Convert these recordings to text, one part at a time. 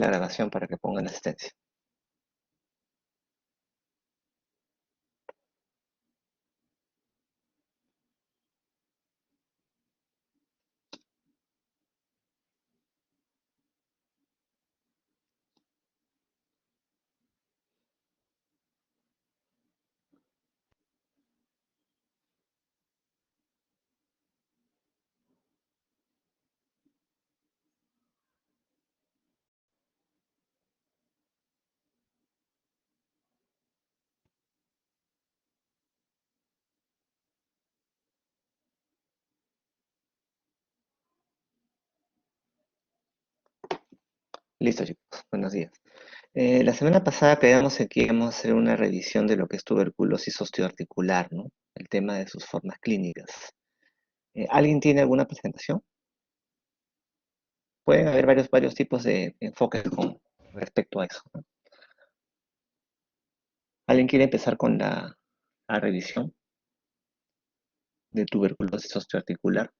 la grabación para que pongan asistencia. Listo, chicos. Buenos días. La semana pasada quedamos en que íbamos a hacer una revisión de lo que es tuberculosis osteoarticular, ¿no? El tema de sus formas clínicas. ¿Alguien tiene alguna presentación? Pueden haber varios tipos de enfoques con respecto a eso, ¿no? ¿Alguien quiere empezar con la revisión de tuberculosis osteoarticular?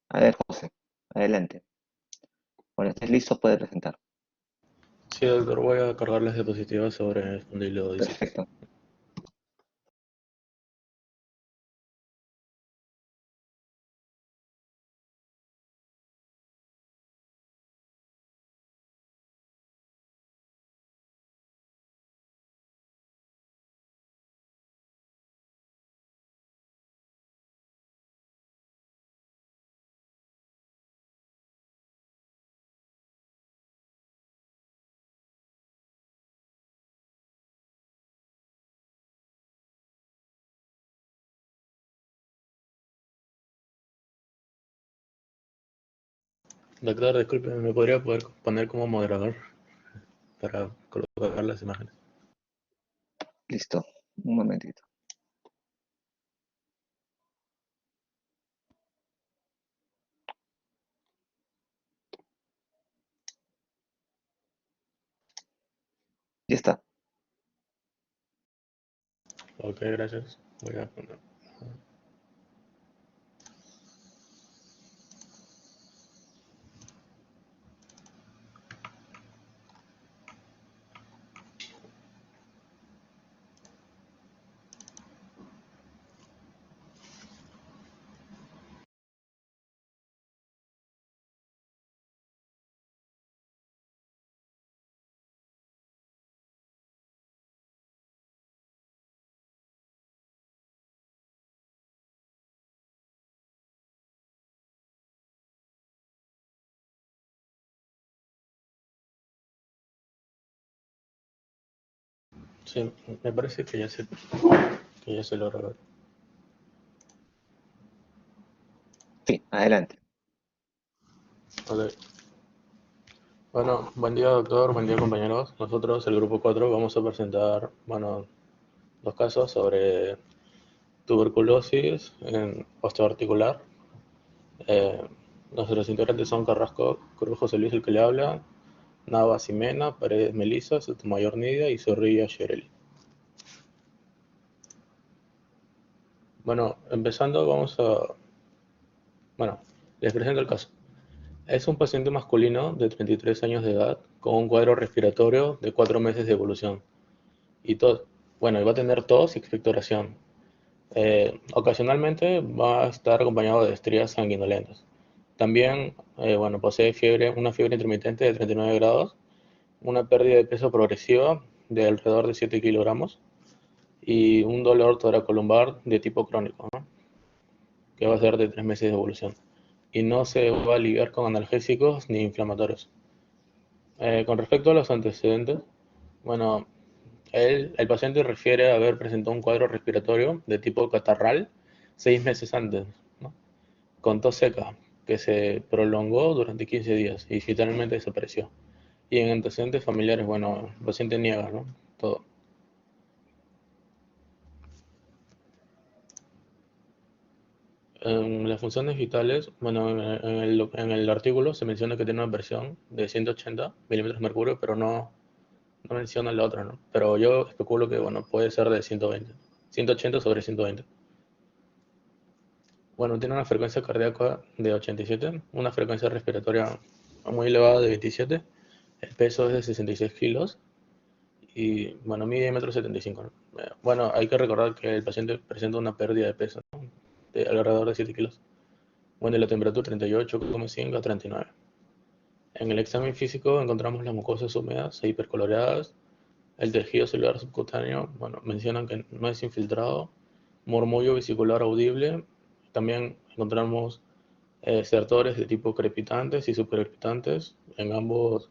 A ver, José, adelante. Cuando estés listo, puedes presentar. Sí, doctor, voy a cargar las diapositivas sobre espondilodicitis. Perfecto. Doctor, disculpe, ¿me podría poder poner como moderador para colocar las imágenes? Listo. Un momentito. Ya está. Ok, gracias. Voy a poner. Sí, me parece que ya se logra ver. Sí, adelante. Ok. Bueno, buen día, doctor, buen día, compañeros. Nosotros, el grupo 4, vamos a presentar, bueno, los casos sobre tuberculosis en osteoarticular. Eh, Nuestros integrantes son Carrasco Cruz José Luis, el que le habla, Nava Ximena, Paredes Melissa, Sotomayor Nidia y Zorrilla Shereli. Bueno, empezando, bueno, les presento el caso. Es un paciente masculino de 33 años de edad con un cuadro respiratorio de 4 meses de evolución y tos. Bueno, y va a tener tos y expectoración. Ocasionalmente va a estar acompañado de estrías sanguinolentas. También, bueno, posee una fiebre intermitente de 39 grados, una pérdida de peso progresiva de alrededor de 7 kilogramos y un dolor toracolumbar de tipo crónico, ¿no? Que va a ser de 3 meses de evolución. Y no se va a aliviar con analgésicos ni inflamatorios. Con respecto a los antecedentes, bueno, el paciente refiere a haber presentado un cuadro respiratorio de tipo catarral 6 meses antes, ¿no? Con tos seca, que se prolongó durante 15 días y finalmente desapareció. Y en antecedentes familiares, bueno, el paciente niega, ¿no? Todo. En las funciones vitales, bueno, en el artículo se menciona que tiene una presión de 180 milímetros de mercurio, pero no no menciona la otra, ¿no? Pero yo especulo que, bueno, puede ser de 120, 180 sobre 120. Bueno, tiene una frecuencia cardíaca de 87, una frecuencia respiratoria muy elevada de 27, el peso es de 66 kilos y, bueno, mide 1,75 m, ¿no? Bueno, hay que recordar que el paciente presenta una pérdida de peso, ¿no? De alrededor de 7 kilos. Bueno, y la temperatura 38,5 a 39. En el examen físico encontramos las mucosas húmedas e hipercoloreadas. El tejido celular subcutáneo, bueno, mencionan que no es infiltrado. Murmullo vesicular audible. También encontramos estertores de tipo crepitantes y supercrepitantes en ambos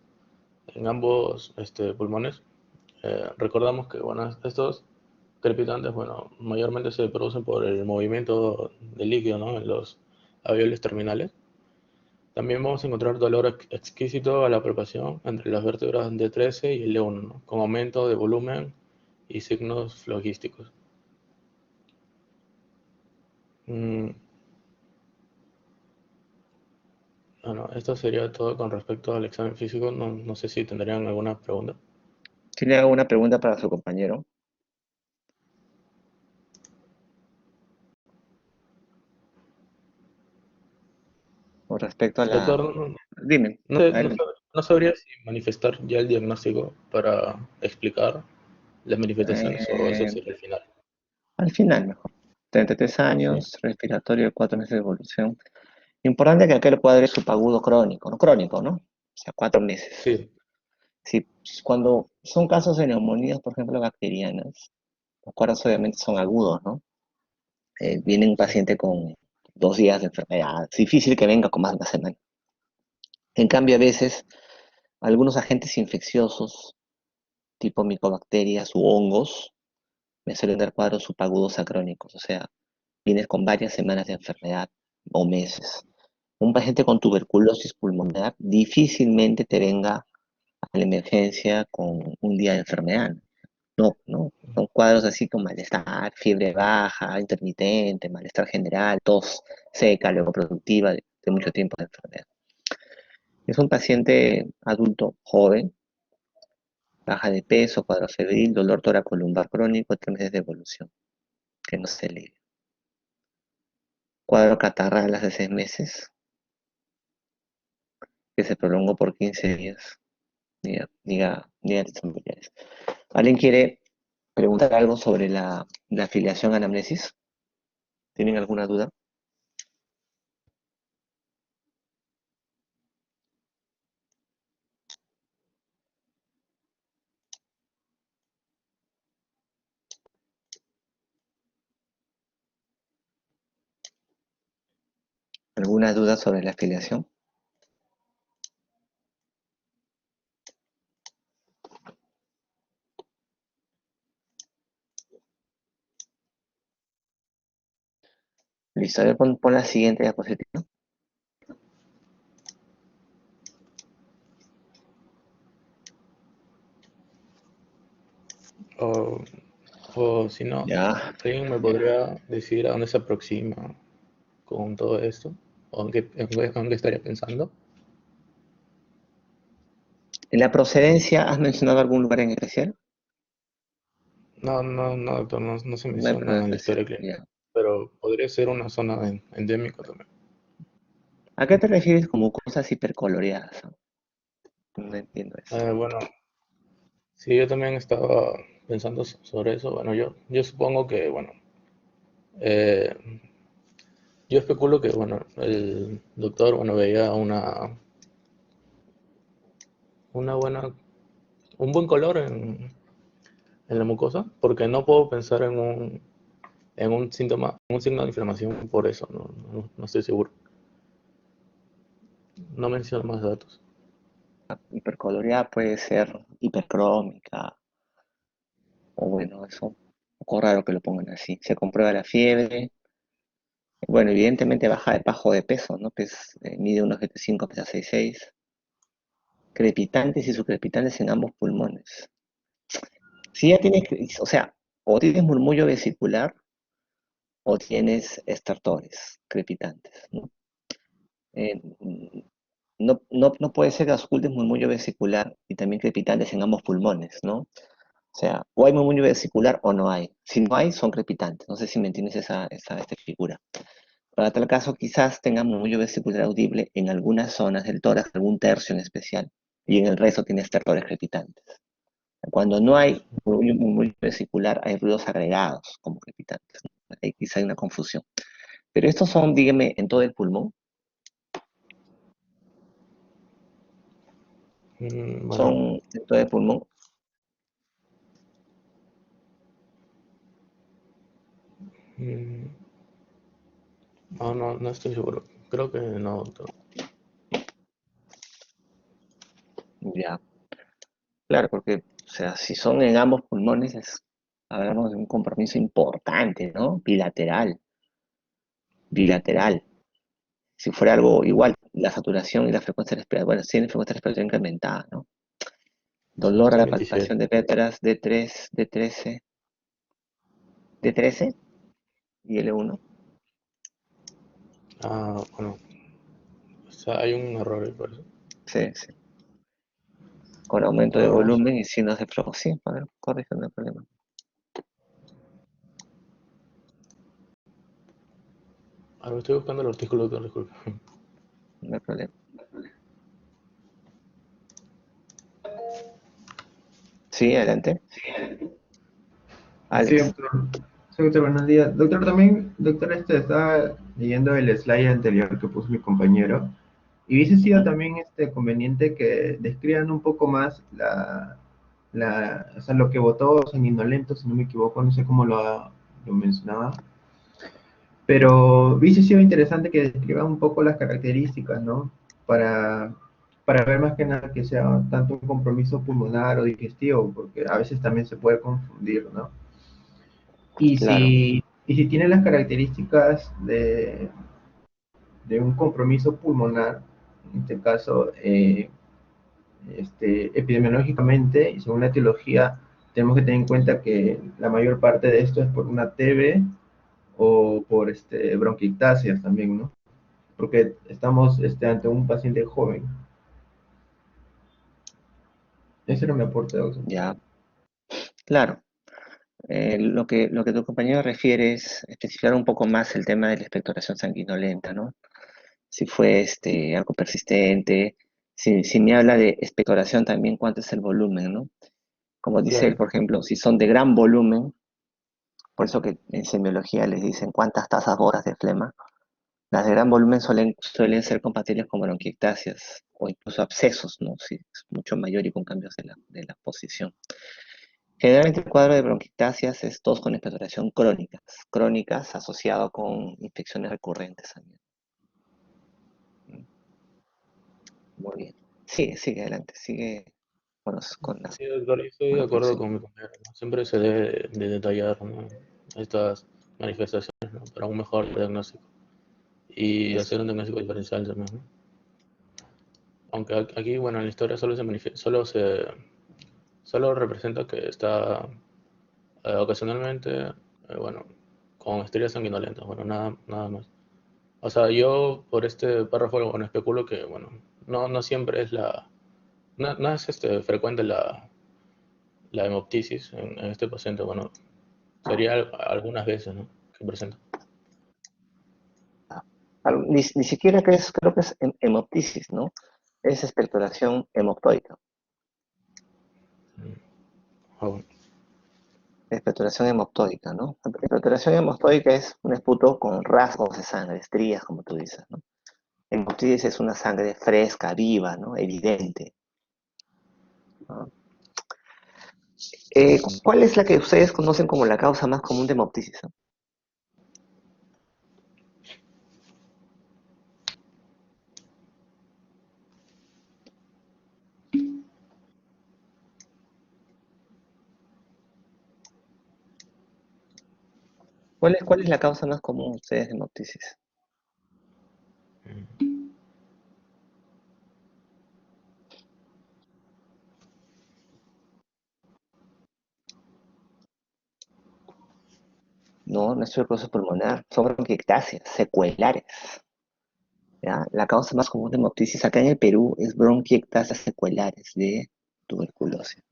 pulmones. Recordamos que, bueno, estos crepitantes, bueno, mayormente se producen por el movimiento del líquido, ¿no? En los alveolos terminales. También vamos a encontrar dolor exquisito a la palpación entre las vértebras D13 y L1, ¿no? Con aumento de volumen y signos flogísticos. Mm, bueno, esto sería todo con respecto al examen físico. No, no sé si tendrían alguna pregunta. ¿Tiene alguna pregunta para su compañero con respecto a Doctor, la... Dime, adelante. no sabría si manifestar ya el diagnóstico para explicar las manifestaciones o eso Eh, sería el final. Al final, mejor. 33 Sí, años, respiratorio, 4 meses de evolución. Importante que acá el cuadro es subagudo crónico, no crónico, ¿no? O sea, 4 meses. sí, Sí, cuando son casos de neumonías, por ejemplo, bacterianas, los cuadros obviamente son agudos, ¿no? Viene un sí. paciente con 2 días de enfermedad, es difícil que venga con más de una semana. En cambio, a veces, algunos agentes infecciosos, tipo micobacterias u hongos, me suelen dar cuadros subagudos acrónicos, o sea, vienes con varias semanas de enfermedad o meses. Un paciente con tuberculosis pulmonar difícilmente te venga a la emergencia con un día de enfermedad. No, no. Son cuadros así con malestar, fiebre baja, intermitente, malestar general, tos seca, luego productiva de mucho tiempo de enfermedad. Es un paciente adulto joven, baja de peso, cuadro febril, dolor toracolumbar crónico, 3 meses de evolución, que no se lee. Cuadro catarral hace 6 meses, que se prolongó por 15 días. Diga a tus familiares. ¿Alguien quiere preguntar algo sobre la afiliación a anamnesis? ¿Tienen alguna duda? ¿Alguna duda sobre la afiliación? Listo, a ver, pon la siguiente diapositiva. O, o si no, Ya. ¿alguien me podría decir a dónde se aproxima con todo esto? ¿O en qué estaría pensando? ¿En la procedencia has mencionado algún lugar en especial? No, no, no, doctor, no, no se No hay problema menciona en la especial. historia clínica, Ya. pero podría ser una zona endémica también. ¿A qué te refieres como cosas hipercoloreadas? No entiendo eso. Bueno, sí, yo también estaba pensando sobre eso. Bueno, yo supongo que, bueno, eh, yo especulo que, bueno, el doctor, bueno, veía una buena, un buen color en la mucosa, porque no puedo pensar en un síntoma, un signo de inflamación por eso, no estoy seguro. No menciono más datos. Hipercoloreada puede ser hipercrómica, o bueno, eso, un poco raro que lo pongan así. Se comprueba la fiebre. Bueno, evidentemente bajo de peso, ¿no? Pues mide 1,75, pesa 6,6. Crepitantes y subcrepitantes en ambos pulmones. Si ya tienes, o sea, o tienes murmullo vesicular o tienes estertores crepitantes, ¿no? no puede ser que auscultes murmullo vesicular y también crepitantes en ambos pulmones, ¿no? O sea, o hay murmullo vesicular o no hay. Si no hay, son crepitantes. No sé si me entiendes esta figura. Para tal caso, quizás tenga murmullo vesicular audible en algunas zonas del tórax, algún tercio en especial, y en el resto tiene estertores crepitantes. Cuando no hay murmullo vesicular, hay ruidos agregados como crepitantes, ¿no? Ahí quizá hay una confusión. Pero estos son, dígame, en todo el pulmón. Bueno, Son en todo el pulmón. mm, no estoy seguro. Creo que no, doctor. Ya, claro, porque, o sea, si son en ambos pulmones, hablamos de un compromiso importante, ¿no? Bilateral, bilateral. Si fuera algo igual, la saturación y la frecuencia respiratoria, bueno, tiene frecuencia respiratoria incrementada, ¿no? Dolor a Son la 27. palpación de vértebras D3, D13, D13 y L1. Bueno, o sea, hay un error ahí por eso. Sí, sí. Con aumento de Ahora vamos. volumen y signos de flojo. Sí, a ver, corrigen el problema. Ahora estoy buscando el artículo, doctor, disculpe. No hay problema. Sí, adelante. Sí, Alex. doctor. Sí, doctor, buenos días. Doctor, también, doctor, estaba leyendo el slide anterior que puso mi compañero y hubiese sido Ujú. también conveniente que describan un poco más o sea, lo que votó sanguinolento, si no me equivoco, no sé cómo lo mencionaba, pero hubiese sido interesante que describan un poco las características, ¿no? Para, para ver más que nada que sea tanto un compromiso pulmonar o digestivo, porque a veces también se puede confundir, ¿no? Claro, Y si tiene las características de un compromiso pulmonar, en este caso, epidemiológicamente y según la etiología, tenemos que tener en cuenta que la mayor parte de esto es por una TB o por bronquiectasias también, ¿no? Porque estamos ante un paciente joven. Ese era mi aporte, doctor. ya, claro. Lo que tu compañero refiere es especificar un poco más el tema de la expectoración sanguinolenta, ¿no? Si fue algo persistente, si me habla de expectoración también, cuánto es el volumen, ¿no? Como dice él, Claro. por ejemplo, si son de gran volumen, por eso que en semiología les dicen cuántas tazas boras de flema, las de gran volumen suelen ser compatibles con bronquiectasias o incluso abscesos, ¿no? Si es mucho mayor y con cambios de la posición. Generalmente el cuadro de bronquiectasias es tos con expectoración crónicas asociado con infecciones recurrentes también. Muy bien. Sigue adelante, sigue con la, Sí, doctor, yo estoy con de la acuerdo función. con mi compañero, ¿no? Siempre se debe de detallar, ¿no? Estas manifestaciones, ¿no? Para un mejor diagnóstico y Listo. hacer un diagnóstico diferencial también, ¿no? Aunque aquí, bueno, en la historia solo representa que está ocasionalmente, bueno, con estrellas sanguinolentas, bueno, nada más. O sea, yo por este párrafo, bueno, especulo que, bueno, no siempre es no es frecuente la hemoptisis en este paciente, bueno, sería algunas veces, ¿no? Que presenta. Ah, ni siquiera creo que es hemoptisis, ¿no? Es expectoración hemoptoica. Mm. Ah, bueno. Expectoración hemoptoica, ¿no? La expectoración hemoptoica es un esputo con rasgos de sangre, estrías, como tú dices, ¿no? Hemoptisis es una sangre fresca, viva, ¿no? Evidente, ¿no? ¿Cuál es la que ustedes conocen como la causa más común de hemoptisis? ¿No? ¿Cuál es la causa más común de ustedes de hemoptisis? Mm. No es tuberculosis pulmonar, son bronquiectasias secuelares. ¿Ya? La causa más común de hemoptisis acá en el Perú es bronquiectasias secuelares de tuberculosis.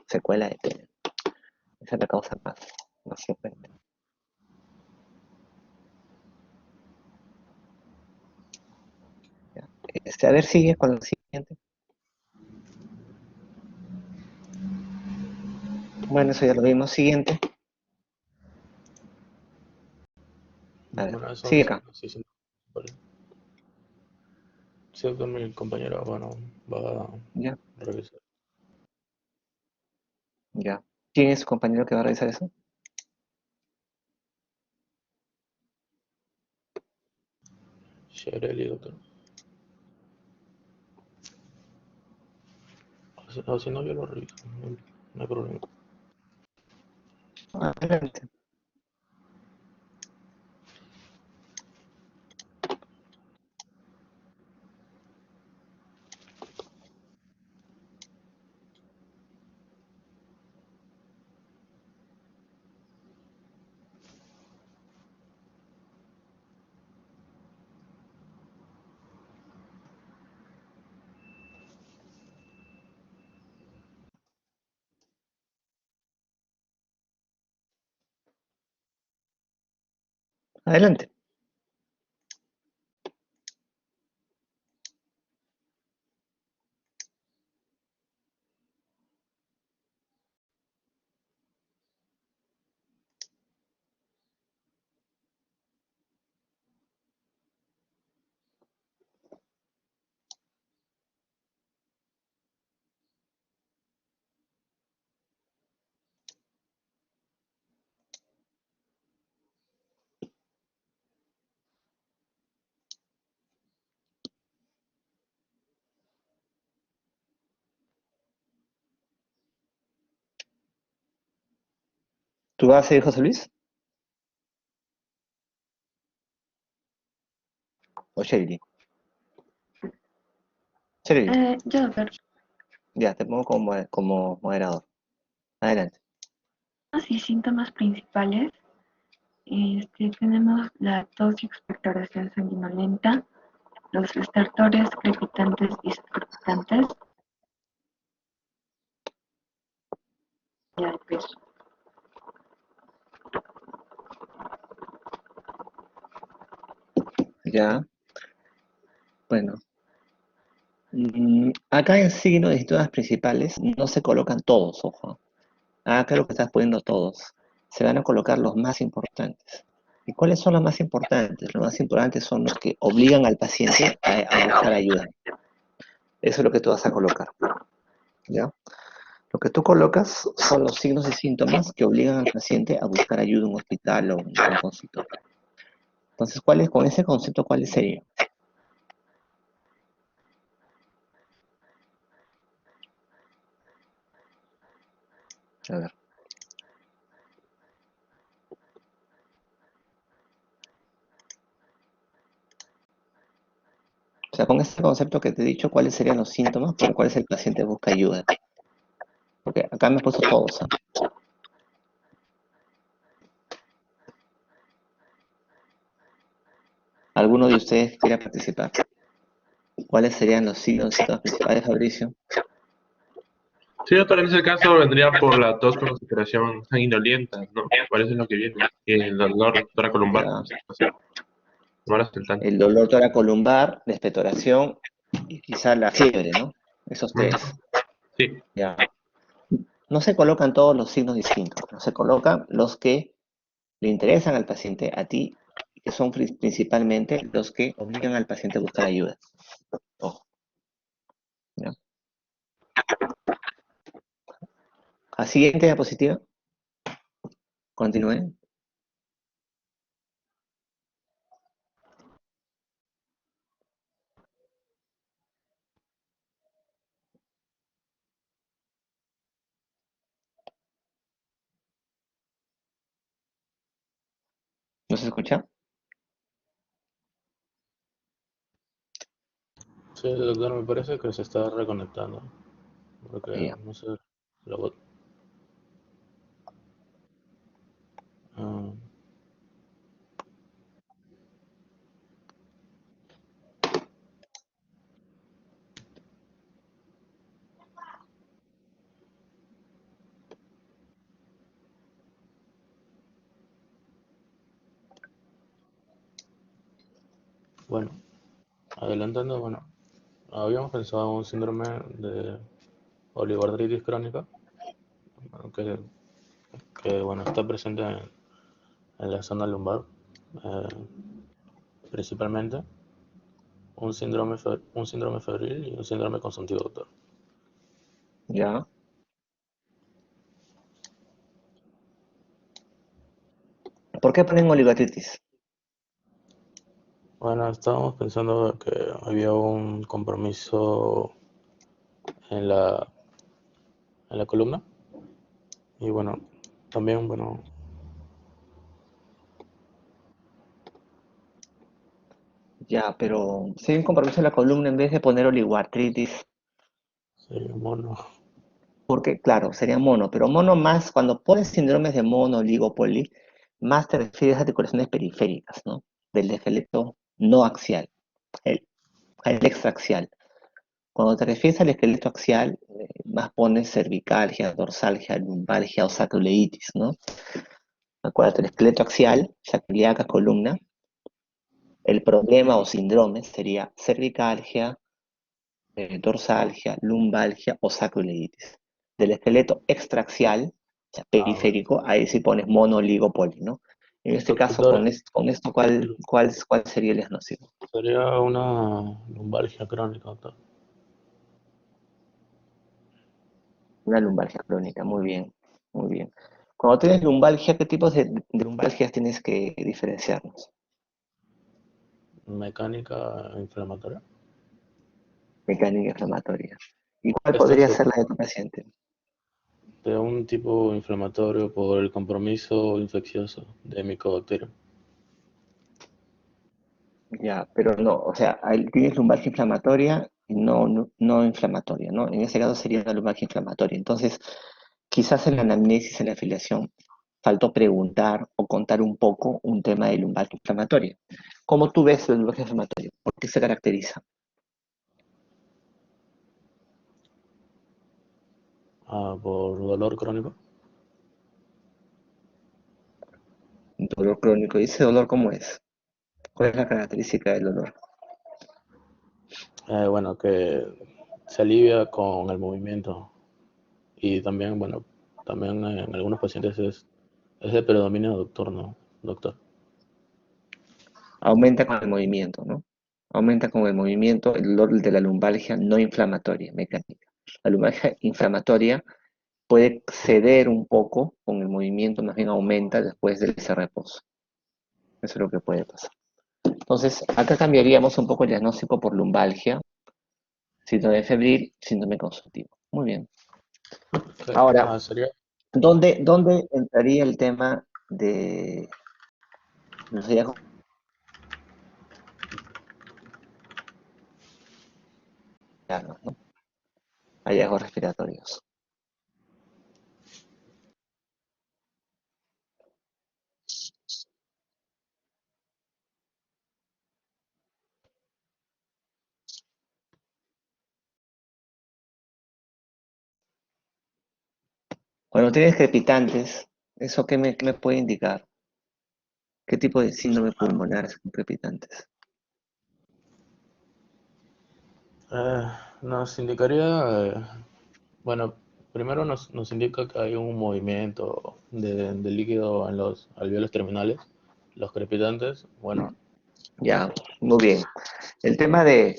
Secuela de TB. Esa es la causa más frecuente. ¿Ya? A ver, sigue con lo siguiente. Bueno, eso ya lo vimos. Siguiente. A ver, Bueno, eso sigue acá. sí, sí. Vale. Sí, que mi compañero, bueno, va a Ya, revisar. ya. ¿Quién es su compañero que va a revisar eso? Shereli, doctor. O si no, yo lo reviso. No hay problema. Adelante. Adelante. ¿Tú vas a seguir, José Luis? ¿O Shelly? Shelly. Yo, doctor, Ya, te pongo como moderador. Adelante. y síntomas principales, tenemos la tos y expectoración sanguinolenta, los estertores crepitantes y subcrepitantes, ya de peso. Ya, bueno. Acá en signos y síntomas principales no se colocan todos, ojo. Acá lo que estás poniendo todos. Se van a colocar los más importantes. ¿Y cuáles son los más importantes? Los más importantes son los que obligan al paciente a buscar ayuda. Eso es lo que tú vas a colocar. ¿Ya? Lo que tú colocas son los signos y síntomas que obligan al paciente a buscar ayuda en un hospital o en un consultorio. Entonces, con ese concepto, cuáles serían? A ver. O sea, con este concepto que te he dicho, ¿cuáles serían los síntomas por los cuales el paciente busca ayuda? Porque acá me he puesto todos. ¿Ah? ¿Alguno de ustedes quiera participar? ¿Cuáles serían los signos y síntomas principales, Fabricio? Sí, doctor, en ese caso vendría por la tos con secreción sanguinolenta, ¿no? Parece lo que viene. Y el dolor toracolumbar, Ya, en esta ocasión. No era el tanto. el dolor toracolumbar, la expectoración y quizá la fiebre, ¿no? Esos tres. Ujú. Sí, Ya. No se colocan todos los signos distintos, no se colocan los que le interesan al paciente, a ti, que son principalmente los que obligan al paciente a buscar ayuda. Ojo, ¿ya? A siguiente diapositiva, continúe. ¿No se escucha? Sí, doctor, me parece que se está reconectando. Porque, Ya. no sé, lo, ah, Bueno, adelantando, bueno, habíamos pensado en un síndrome de oligoartritis crónica, bueno, bueno, está presente en la zona lumbar, eh, principalmente un síndrome febril y un síndrome consuntivo, doctor. ¿Ya? ¿Por qué ponen oligoartritis? Bueno, estábamos pensando que había un compromiso en en la columna y bueno, también, bueno, Ya, pero si hay un compromiso en la columna, en vez de poner oligoartritis, sería mono. porque claro, sería mono, pero mono más, cuando pones síndromes de mono, oligo, poli, más te refieres a articulaciones periféricas, ¿no? Del esqueleto no axial, el, el extraaxial. Cuando te refieres al esqueleto axial, más pones cervicalgia, dorsalgia, lumbalgia o sacroileitis, ¿no? Acuérdate, el esqueleto axial, sacroiliaca, columna, el problema o síndrome sería cervicalgia, dorsalgia, lumbalgia o sacroileitis. Del esqueleto extraaxial, o sea, Ah, bueno. periférico, ahí sí pones mono, oligo, poli, ¿no? En este caso, Doctor, con esto ¿cuál sería el diagnóstico? sería una lumbalgia crónica, doctor. Una lumbalgia crónica, muy bien, muy bien. Cuando tienes lumbalgia, ¿qué tipos de lumbalgias tienes que diferenciarnos? Mecánica inflamatoria. Mecánica inflamatoria. ¿Y cuál Esto podría es ser la de tu paciente? de un tipo inflamatorio por el compromiso infeccioso de micobacterium. Ya, pero no, o sea, ahí tienes lumbalgia inflamatoria y no inflamatoria, ¿no? En ese caso sería una lumbalgia inflamatoria. Entonces, quizás en la anamnesis, en la afiliación, faltó preguntar o contar un poco un tema de lumbalgia inflamatoria. ¿Cómo tú ves la lumbalgia inflamatoria? ¿Por qué se caracteriza? Ah, por dolor crónico. Un dolor crónico. ¿Y ese dolor cómo es? ¿Cuál es la característica del dolor? Bueno, que se alivia con el movimiento y también, bueno, también en algunos pacientes es de predominio nocturno, doctor. Aumenta con el movimiento, ¿no? Aumenta con el movimiento el dolor de la lumbalgia no inflamatoria, mecánica. La lumbalgia inflamatoria puede ceder un poco con el movimiento, más bien aumenta después de ese reposo. Eso es lo que puede pasar. Entonces, acá cambiaríamos un poco el diagnóstico por lumbalgia, síndrome febril, síndrome consultivo. Muy bien. Ok, Ahora, sería, ¿dónde entraría el tema de los hallazgos, ¿no? Hallazgos respiratorios? Cuando tienes crepitantes, ¿eso qué me puede indicar? ¿Qué tipo de síndrome pulmonar es con crepitantes? eh, nos indicaría, bueno, primero nos indica que hay un movimiento de líquido en los alveolos terminales, los crepitantes, bueno, Ya, muy bien. El tema de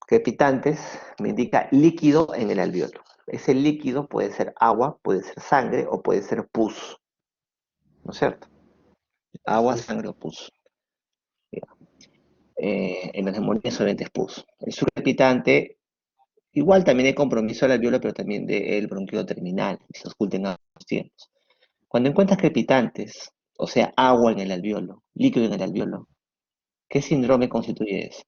crepitantes me indica líquido en el alveolo. Ese líquido puede ser agua, puede ser sangre o puede ser pus, ¿no es cierto? Agua, sí, sangre o pus. Ya. En las neumonías solamente es pus. El subcrepitante, igual también hay compromiso del alveolo, pero también del bronquio terminal, y se oculten a los tiempos. Cuando encuentras crepitantes, o sea, agua en el alveolo, líquido en el alveolo, ¿qué síndrome constituye eso?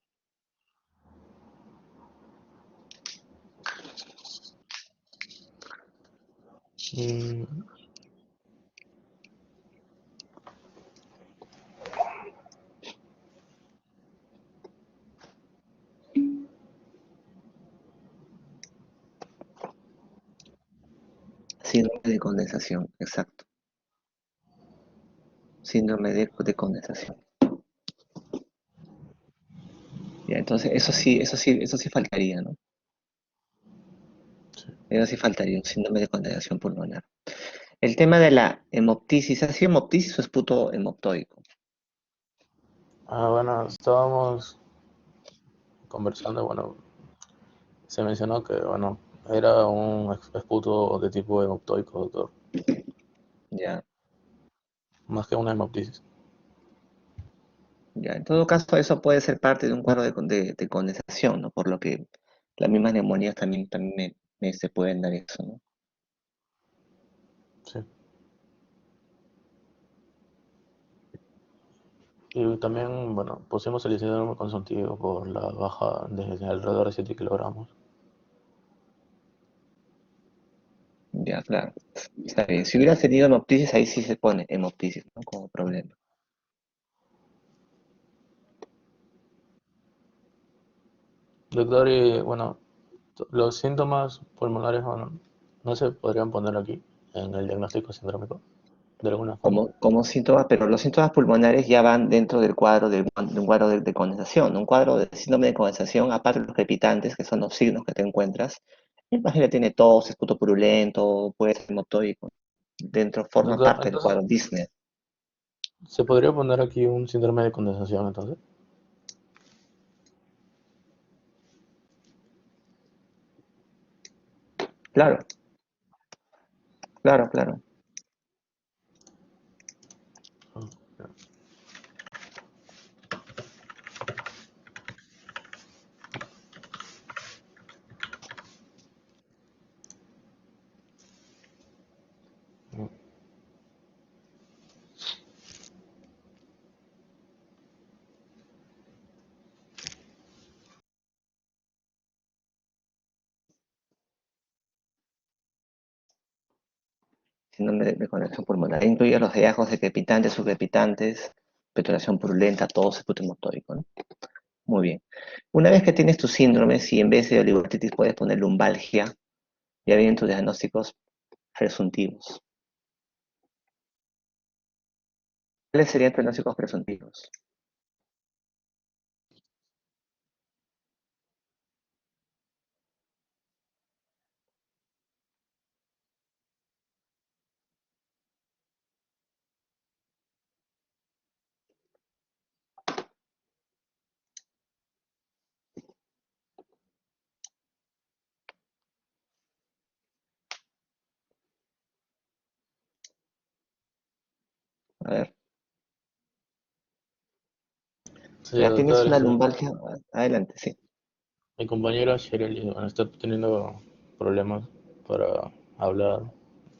mm, Síndrome de condensación, exacto. Síndrome de condensación. Ya, entonces eso sí faltaría, ¿no? Sí. Eso sí faltaría, un síndrome de condensación pulmonar. El tema de la hemoptisis, ¿ha sido hemoptisis o esputo hemoptoico? Bueno, estábamos conversando, bueno, se mencionó que, bueno, era un esputo de tipo hemoptoico, doctor, Ya, más que una hemoptisis. ya. En todo caso, eso puede ser parte de un cuadro de condensación, ¿no? Por lo que las mismas neumonías también se pueden dar eso, ¿no? Sí. Y también, bueno, pusimos el síndrome consultivo por la baja de alrededor de 7 kilogramos. Ya, claro. Está bien. Si hubiera tenido hemoptisis, ahí sí se pone hemoptisis, ¿no? Como problema. Doctor, y bueno, los síntomas pulmonares, bueno, no se podrían poner aquí en el diagnóstico sindrómico, de alguna forma. Como síntomas, pero los síntomas pulmonares ya van dentro del cuadro de un cuadro de condensación. Un cuadro de síndrome de condensación, aparte de los crepitantes, que son los signos que te encuentras, el paciente tiene tos, esputo purulento, puede ser hemoptóico. Dentro forma Doctor, parte del entonces, cuadro Disney. ¿se podría poner aquí un síndrome de condensación entonces? Claro, claro, claro. Ah, ya. Mm. Síndrome de condensación pulmonar. Incluye los hallazgos de crepitantes, subcrepitantes, petulación purulenta, todo esputo hemoptóico, ¿no? Muy bien. Una vez que tienes tu síndrome, si en vez de oligotitis puedes poner lumbalgia, ya vienen tus diagnósticos presuntivos. ¿Cuáles serían pronósticos presuntivos? A ver, Sí, ya tienes doctor, una lumbalgia. Adelante, sí. mi compañera Shirley, bueno, está teniendo problemas para hablar.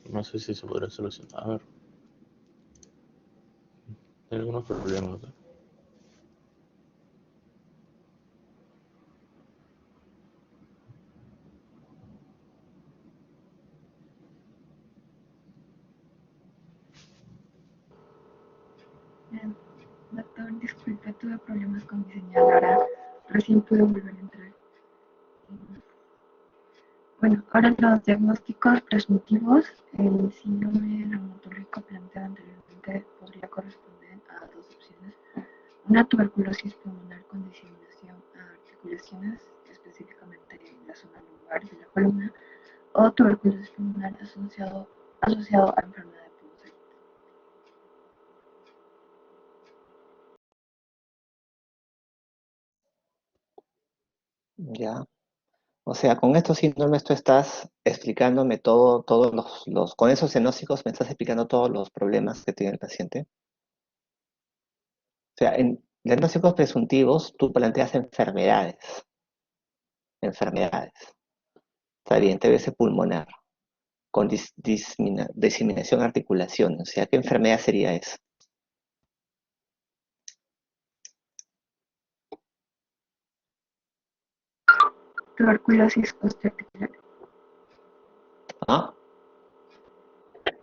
No sé si se podrá solucionar. A ver, tiene algunos problemas, doctor. Eh, Doctor, disculpe, tuve problemas con mi señal. Ahora recién pude volver a entrar. Bueno, ahora los diagnósticos presuntivos, el síndrome reumatológico planteado anteriormente podría corresponder a dos opciones. Una tuberculosis pulmonar con diseminación a articulaciones, específicamente en la zona lumbar de la columna, o tuberculosis pulmonar asociado a enfermedad de pulmón. Ya. O sea, con estos síndromes tú estás explicándome todos con esos diagnósticos me estás explicando todos los problemas que tiene el paciente. O sea, en diagnósticos presuntivos tú planteas enfermedades. Está bien, TBC pulmonar, con diseminación articulación. O sea, ¿qué enfermedad sería esa? Tuberculosis osteoarticular. ¿Ah?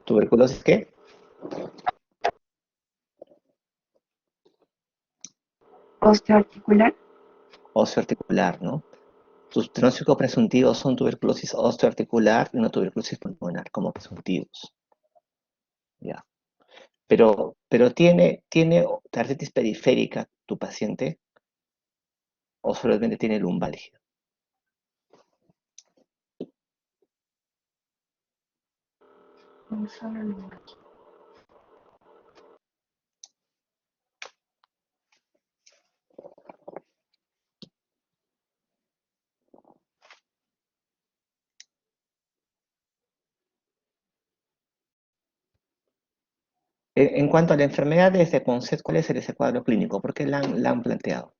¿Tuberculosis qué? Osteoarticular. Osteoarticular, ¿no? Tus diagnósticos presuntivos son tuberculosis osteoarticular y una tuberculosis pulmonar como presuntivos. Ya. Pero tiene artritis periférica tu paciente. o solamente tiene lumbalgia. Solo lumbar. En cuanto a la enfermedad de este Ponset, ¿cuál es ese cuadro clínico? ¿Por qué la han planteado?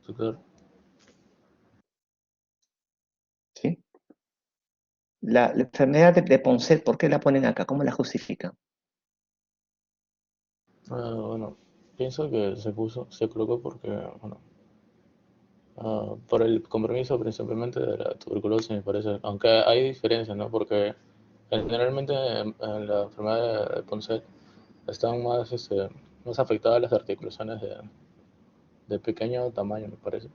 Doctor. ¿Sí? La enfermedad de Ponset, ¿por qué la ponen acá? ¿Cómo la justifican? Bueno, pienso que se colocó porque, bueno, por el compromiso principalmente de la tuberculosis, me parece. Aunque hay diferencias, ¿no? Porque generalmente en la enfermedad de Ponce están más afectadas las articulaciones de pequeño tamaño, me parece.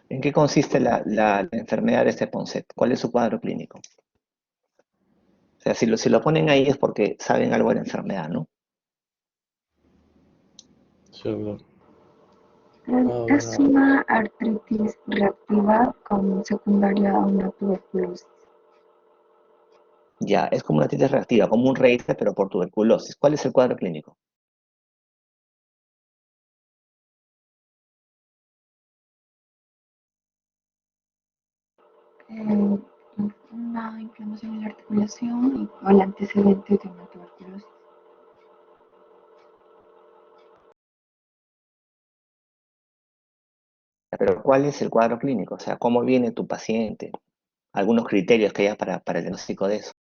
¿En qué consiste la enfermedad de este Ponset? ¿Cuál es su cuadro clínico? O sea, si lo ponen ahí es porque saben algo de la enfermedad, ¿no? Sí, doctor. Es Bueno, una artritis reactiva con secundaria a una tuberculosis. Ya, es como una artritis reactiva, como un reite, pero por tuberculosis. ¿Cuál es el cuadro clínico? Eh, una inflamación en la articulación o el antecedente de una tuberculosis. Pero ¿cuál es el cuadro clínico? O sea, ¿cómo viene tu paciente? Algunos criterios que haya para el diagnóstico de eso.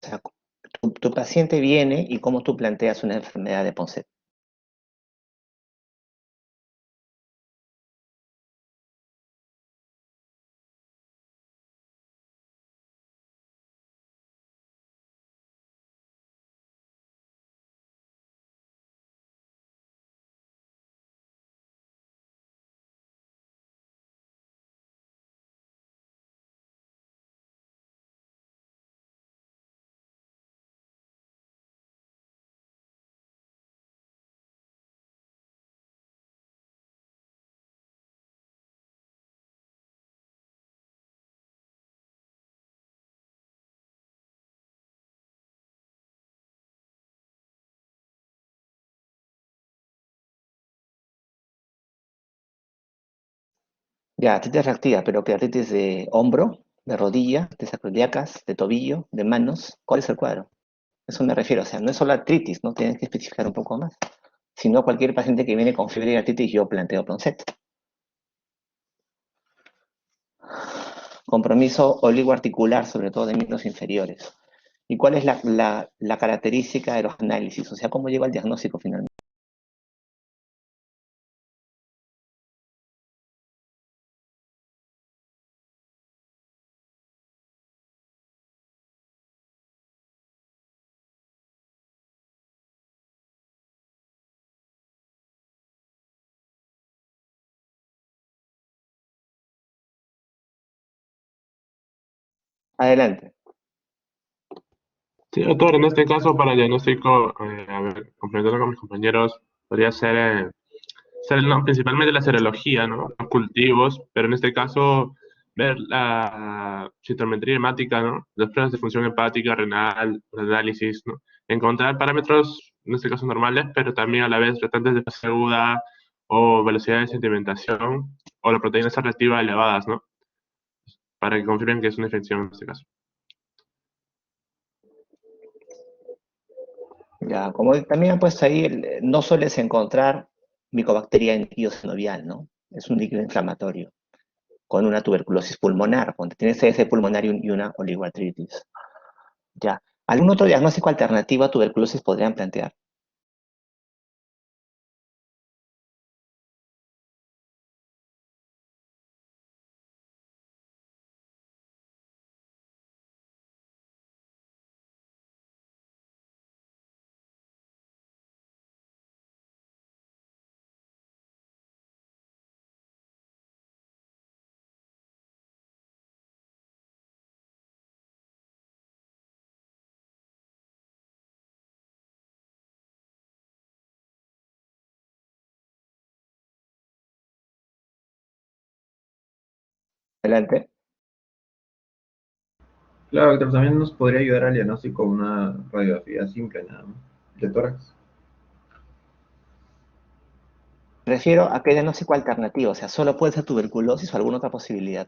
O sea, tu paciente viene y cómo tú planteas una enfermedad de Ponce. Ya, artritis reactiva, pero ¿qué artritis de hombro, de rodilla, de sacroiliacas, de tobillo, de manos? ¿Cuál es el cuadro? Eso me refiero, o sea, no es solo artritis, ¿no? Tienes que especificar un poco más. Si no, cualquier paciente que viene con fiebre y artritis, yo planteo Ponset. Compromiso oligoarticular, sobre todo de miembros inferiores. ¿Y cuál es la característica de los análisis? O sea, ¿cómo llega al diagnóstico finalmente? Adelante. Sí, doctor, en este caso para el diagnóstico, a ver, complementando con mis compañeros, podría ser no, principalmente la serología, ¿no? Los cultivos, pero en este caso ver la citometría hemática, ¿no? Las pruebas de función hepática, renal, los análisis, ¿no? Encontrar parámetros, en este caso normales, pero también a la vez tratantes de fase aguda o velocidad de sedimentación o la proteína C reactiva elevadas, ¿no? Para que confirmen que es una infección en este caso. Ya, como también han puesto ahí, no sueles encontrar Mycobacteria sinovial, ¿no? Es un líquido inflamatorio con una tuberculosis pulmonar, cuando tienes ese pulmonar y una oligoartritis. Ya. ¿Algún otro diagnóstico alternativo a tuberculosis podrían plantear? Adelante. Claro, doctor, también nos podría ayudar al diagnóstico una radiografía simple, nada más, de tórax. Refiero a qué diagnóstico alternativo, o sea, solo puede ser tuberculosis o alguna otra posibilidad.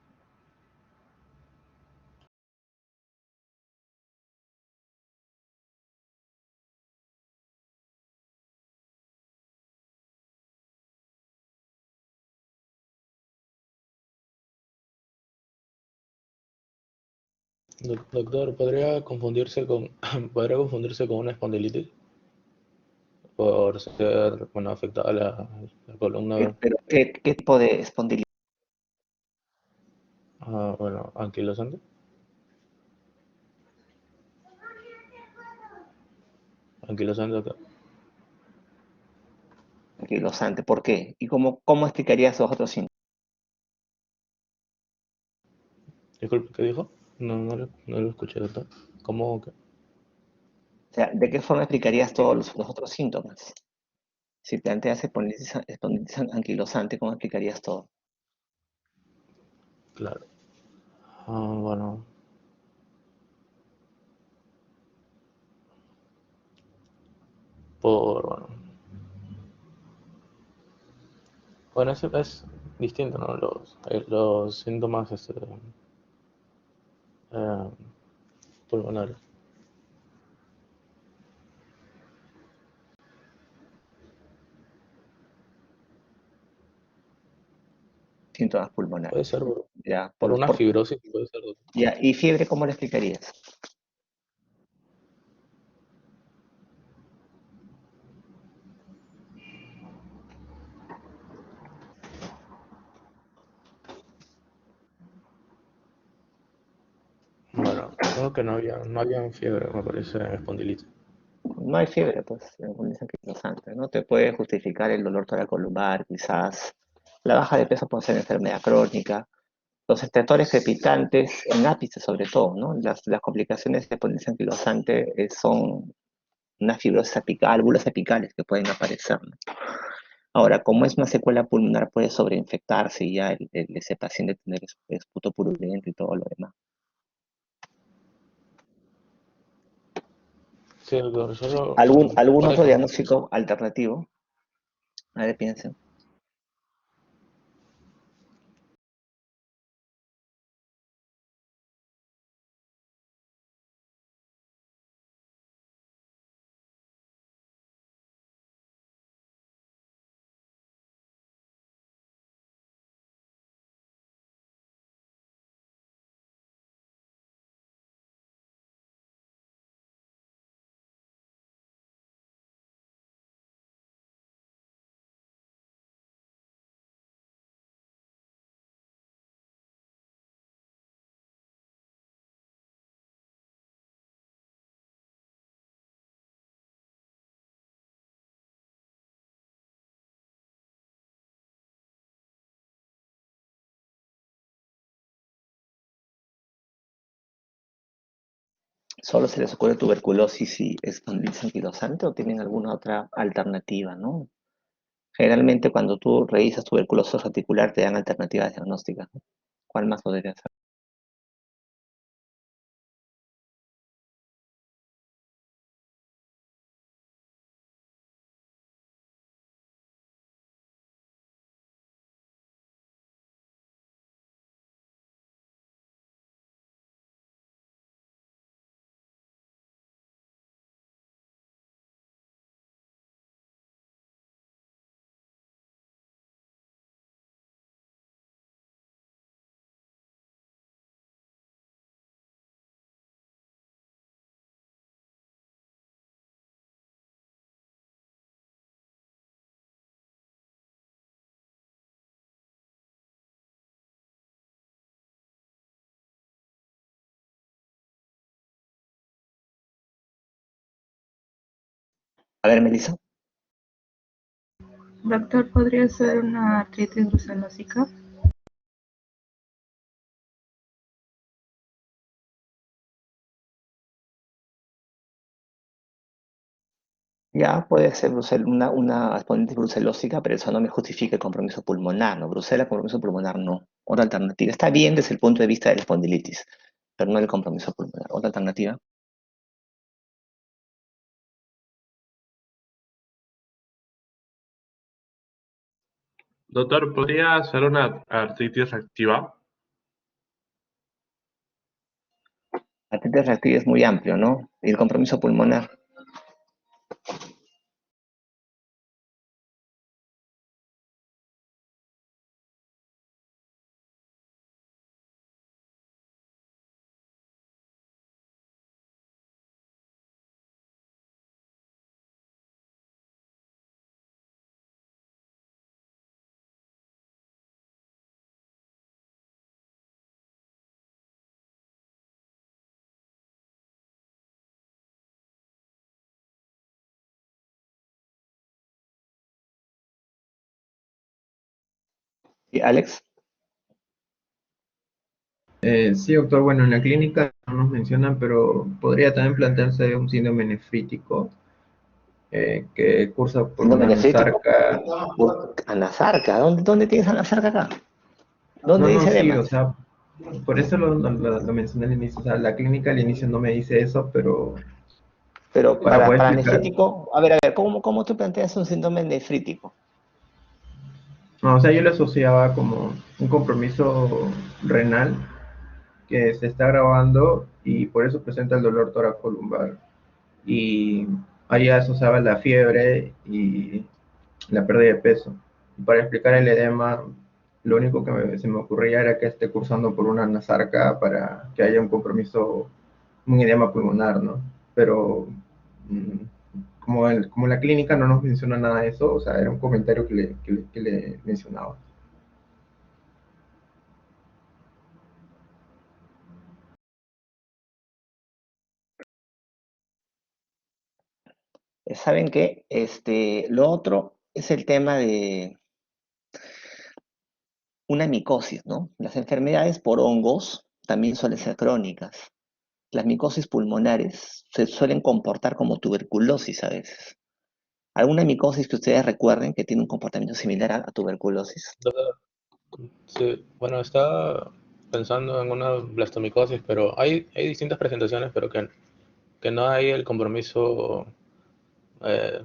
Doctor, ¿podría confundirse con, podría confundirse con una espondilitis? Por ser, bueno, afectada la columna, Pero, ¿qué tipo de espondilitis? bueno, anquilosante. Anquilosante, doctor. Anquilosante? ¿Por qué? ¿Y cómo explicarías los otros síntomas? Disculpe, ¿qué dijo? No lo escuché, doctor. ¿Cómo que? O sea, ¿de qué forma explicarías todos los otros síntomas? Si planteas espondilitis anquilosante, ¿cómo explicarías todo? Claro. Bueno, bueno, bueno, eso es distinto, ¿no? Los síntomas eh, pulmonares. Síntomas Puede pulmonares. ser Ya, por una fibrosis, puede ser, doctor. ya. ¿Y fiebre cómo lo explicarías? Bueno, creo que no había fiebre, me parece, en espondilitis. No hay fiebre, pues, espondilitis anquilosante, ¿no? Te puede justificar el dolor toracolumbar, quizás. La baja de peso puede ser enfermedad crónica. Los estentores crepitantes, en ápice sobre todo, ¿no? Las complicaciones de espondilitis anquilosante son una fibrosis apical, válvulas apicales que pueden aparecer, ¿no? Ahora, como es una secuela pulmonar, puede sobreinfectarse y ya ese paciente tener esputo purulento y todo lo demás. Sí, doctor, solo ¿Algún para otro confirmar. diagnóstico alternativo? A ver, piensen. ¿Solo se les ocurre tuberculosis y espondilitis anquilosante o tienen alguna otra alternativa, no? Generalmente cuando tú revisas tuberculosis reticular te dan alternativas diagnósticas, ¿no? ¿Cuál más podría ser? A ver, Melissa. Doctor, ¿podría ser una artritis brucelósica? Ya puede ser una espondilitis brucelósica, pero eso no me justifica el compromiso pulmonar, ¿no? Brucela, compromiso pulmonar, no. Otra alternativa. Está bien desde el punto de vista de la espondilitis, pero no el compromiso pulmonar. Otra alternativa. Doctor, ¿podría ser una artritis activa? La artritis reactiva es muy amplio, ¿no? Y el compromiso pulmonar. ¿Y Alex? Sí, doctor, bueno, en la clínica no nos mencionan, pero podría también plantearse un síndrome nefrítico que cursa por Síndrome una nefrítico. nasarca. Anasarca. ¿Dónde tienes anasarca acá? No, ¿Dónde no, dice sí, edema? o sea, por eso lo mencioné al inicio. O sea, la clínica al inicio no me dice eso, pero Pero para poder para explicar. nefrítico, a ver, ¿cómo tú planteas un síndrome nefrítico? No, o sea, yo lo asociaba como un compromiso renal que se está grabando y por eso presenta el dolor toracolumbar. Y ahí asociaba la fiebre y la pérdida de peso. Y para explicar el edema, lo único que se me ocurría era que esté cursando por una nasarca para que haya un compromiso, un edema pulmonar, ¿no? Pero como la clínica no nos menciona nada de eso, o sea, era un comentario que le mencionaba. ¿Saben qué? Lo otro es el tema de una micosis, ¿no? Las enfermedades por hongos también suelen ser crónicas. Las micosis pulmonares se suelen comportar como tuberculosis a veces. ¿Alguna micosis que ustedes recuerden que tiene un comportamiento similar a tuberculosis? Doctor, sí, bueno, estaba pensando en una blastomicosis, pero hay distintas presentaciones, pero que no hay el compromiso, eh,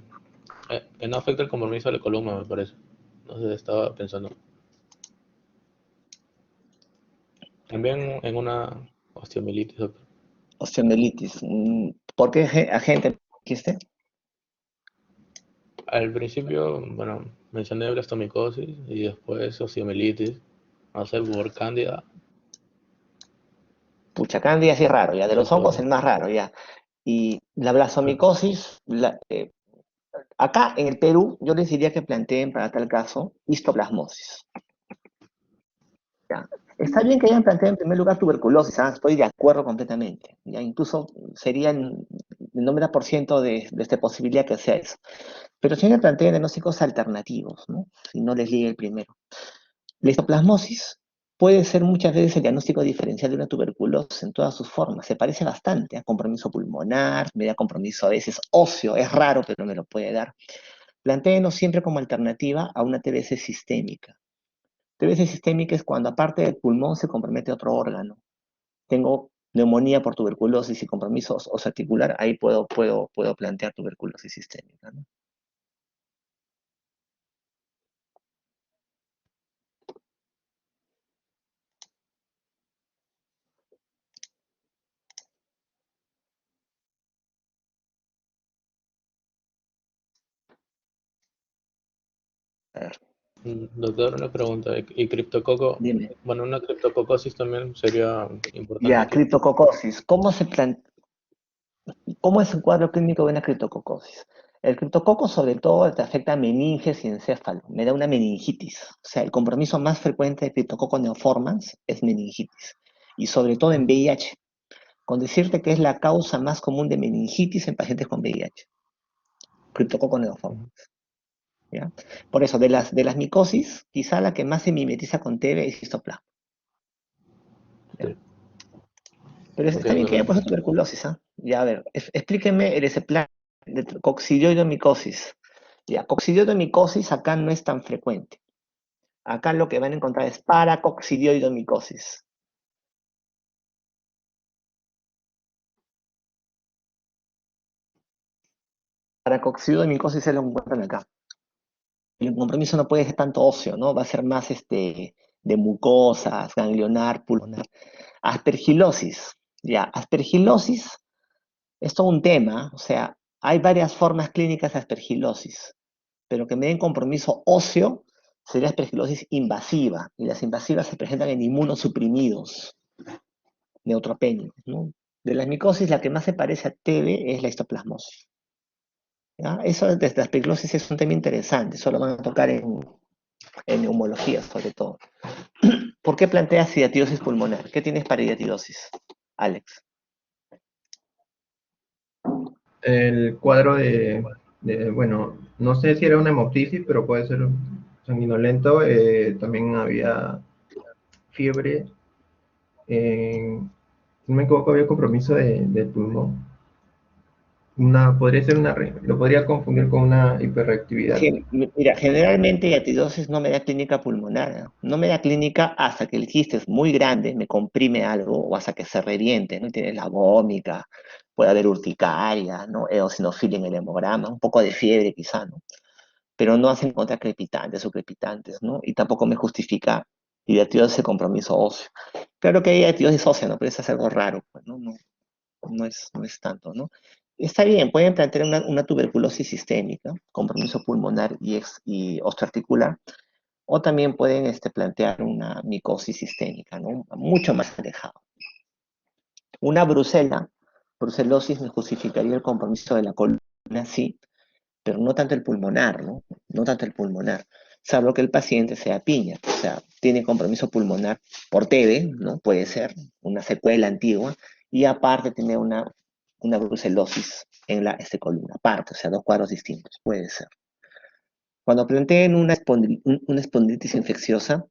que no afecta el compromiso de la columna, me parece. No sé, estaba pensando. También en una osteomielitis, doctor. Osteomielitis. ¿Por qué agente dijiste? Al principio, bueno, mencioné blastomicosis y después osteomielitis, no sé, por cándida, Pucha, cándida sí es raro, ya. De los hongos eso, el más raro, ya. Y la blastomicosis, acá en el Perú, yo les diría que planteen para tal caso histoplasmosis. ¿Ya? Está bien que hayan planteado en primer lugar tuberculosis, ¿ah? Estoy de acuerdo completamente. ¿Ya? Incluso sería el 90% de esta posibilidad que sea eso. Pero si me plantean diagnósticos alternativos, ¿no? Si no les liga el primero. La histoplasmosis puede ser muchas veces el diagnóstico diferencial de una tuberculosis en todas sus formas. Se parece bastante a compromiso pulmonar, me da compromiso a veces óseo, es raro, pero me lo puede dar. Plantéenos siempre como alternativa a una TBC sistémica. TBC sistémica es cuando aparte del pulmón se compromete otro órgano. Tengo neumonía por tuberculosis y compromiso articular, ahí puedo plantear tuberculosis sistémica, ¿no? A ver, Doctor, una pregunta. ¿Y criptococo? dime. Bueno, una criptococosis también sería importante Ya, aquí. criptococosis. ¿Cómo es el cuadro clínico de una criptococosis? El criptococo sobre todo te afecta a meninges y encéfalo, me da una meningitis. O sea, el compromiso más frecuente de criptococo neoformans es meningitis. Y sobre todo en VIH, con decirte que es la causa más común de meningitis en pacientes con VIH. Criptococo neoformans. Ujú. ¿Ya? Por eso, de las micosis, quizá la que más se mimetiza con TB es histoplasma. ¿Ya? Sí. Pero Ok, está bien que haya perfecto. puesto tuberculosis, ¿ah? Ya, a ver, explíqueme el plan de coccidioidomicosis. Ya, coccidioidomicosis acá no es tan frecuente. Acá lo que van a encontrar es paracoccidioidomicosis. Paracoccidioidomicosis se lo encuentran acá. El compromiso no puede ser tanto óseo, ¿no? Va a ser más de mucosas, ganglionar, pulmonar. Aspergilosis. Ya, aspergilosis es todo un tema, o sea, hay varias formas clínicas de aspergilosis, pero que me den compromiso óseo sería aspergilosis invasiva, y las invasivas se presentan en inmunosuprimidos, neutropénicos, ¿no? De las micosis, la que más se parece a TB es la histoplasmosis. ¿Ya? Eso de la aspergilosis es un tema interesante, eso lo van a tocar en neumología sobre todo. ¿Por qué planteas hiatidosis pulmonar? ¿Qué tienes para hiatidosis, Alex? El cuadro bueno, no sé si era una hemoptisis, pero puede ser sanguinolento. También había fiebre. Si no me equivoco, había compromiso del pulmón. Podría ser lo podría confundir con una hiperreactividad. Mira, generalmente hiatidosis no me da clínica pulmonar, ¿no? No me da clínica hasta que el quiste es muy grande, me comprime algo, o hasta que se reviente, ¿no? Tienes la gómica, puede haber urticaria, ¿no? Eosinofilia en el hemograma, un poco de fiebre quizá, ¿no? Pero no hacen contra crepitantes o crepitantes, ¿no? Y tampoco me justifica hiatidosis de compromiso óseo. Claro que hay hiatidosis ósea, ¿no? Pero eso es algo raro, pues, ¿no? No es tanto, ¿no? Está bien, pueden plantear una tuberculosis sistémica, compromiso pulmonar y osteoarticular, o también pueden plantear una micosis sistémica, ¿no? Mucho más alejado. Una brucelosis me justificaría el compromiso de la columna, sí, pero no tanto el pulmonar, ¿no? No tanto el pulmonar, salvo que el paciente sea piña, o sea, tiene compromiso pulmonar por TB, ¿no? Puede ser una secuela antigua, y aparte tiene una brucelosis en la columna, aparte, o sea, dos cuadros distintos, puede ser. Cuando planteen una espondilitis infecciosa,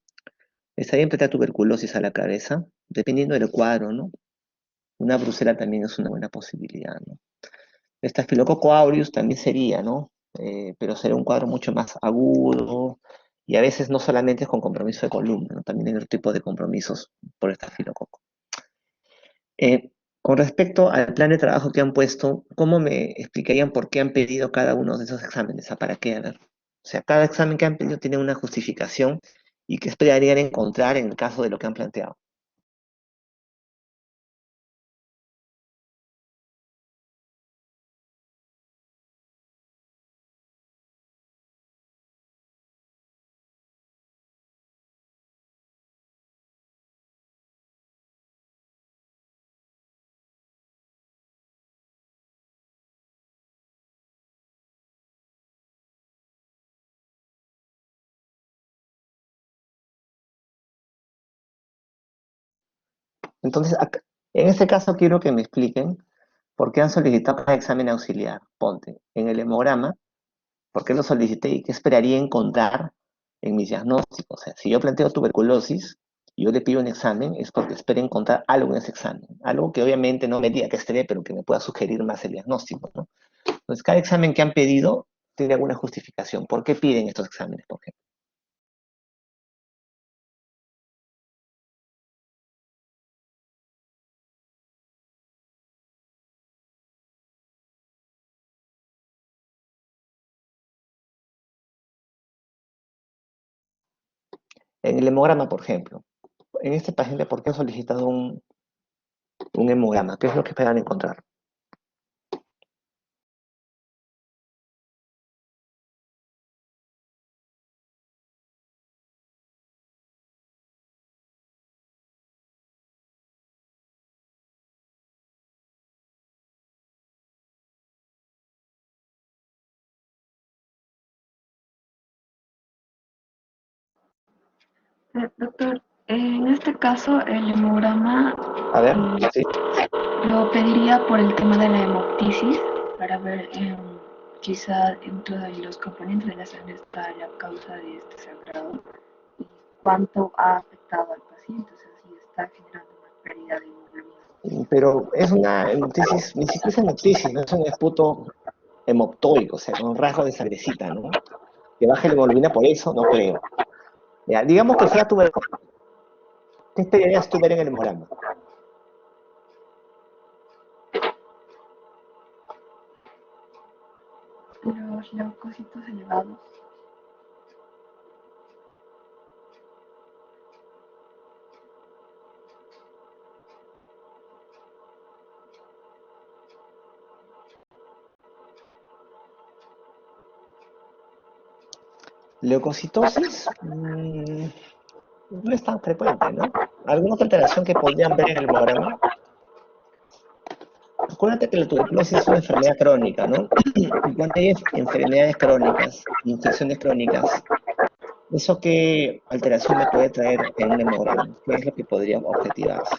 está bien plantear tuberculosis a la cabeza, dependiendo del cuadro, ¿no? Una brucela también es una buena posibilidad, ¿no? Staphylococcus aureus también sería, ¿no? Pero sería un cuadro mucho más agudo y a veces no solamente es con compromiso de columna, ¿no? También hay otro tipo de compromisos por estafilococo. Con respecto al plan de trabajo que han puesto, ¿cómo me explicarían por qué han pedido cada uno de esos exámenes? ¿Para qué? A ver. O sea, cada examen que han pedido tiene una justificación y qué esperarían encontrar en el caso de lo que han planteado. Entonces, en este caso quiero que me expliquen por qué han solicitado un examen auxiliar. Ponte, en el hemograma, ¿por qué lo solicité y qué esperaría encontrar en mis diagnósticos? O sea, si yo planteo tuberculosis y yo le pido un examen, es porque espero encontrar algo en ese examen. Algo que obviamente no me diga que es TB, pero que me pueda sugerir más el diagnóstico, ¿no? Entonces, cada examen que han pedido tiene alguna justificación. ¿Por qué piden estos exámenes, por ejemplo? En el hemograma, por ejemplo. En este paciente, ¿por qué han solicitado un hemograma? ¿Qué es lo que esperan encontrar? Doctor, en este caso el hemograma A ver, sí. lo pediría por el tema de la hemoptisis, para ver quizá dentro de los componentes de la sangre está la causa de este sangrado y cuánto ha afectado al paciente, o sea, si está generando una pérdida de hemoglobina. Pero es una hemoptisis, ni siquiera es hemoptisis, no es un esputo hemoptóico, o sea, con rasgo de sangrecita, ¿no? Que baje la hemoglobina por eso, no creo. Ya, digamos que fuera tuberculosis. ¿Qué esperarías tú ver en el hemograma? Los leucocitos elevados. Leucocitosis no es tan frecuente, ¿no? ¿Alguna otra alteración que podrían ver en el hemograma? Acuérdate que la tuberculosis es una enfermedad crónica, ¿no? Y cuando hay enfermedades crónicas, infecciones crónicas, ¿eso qué alteración me puede traer en un hemograma? ¿Qué es lo que podría objetivarse?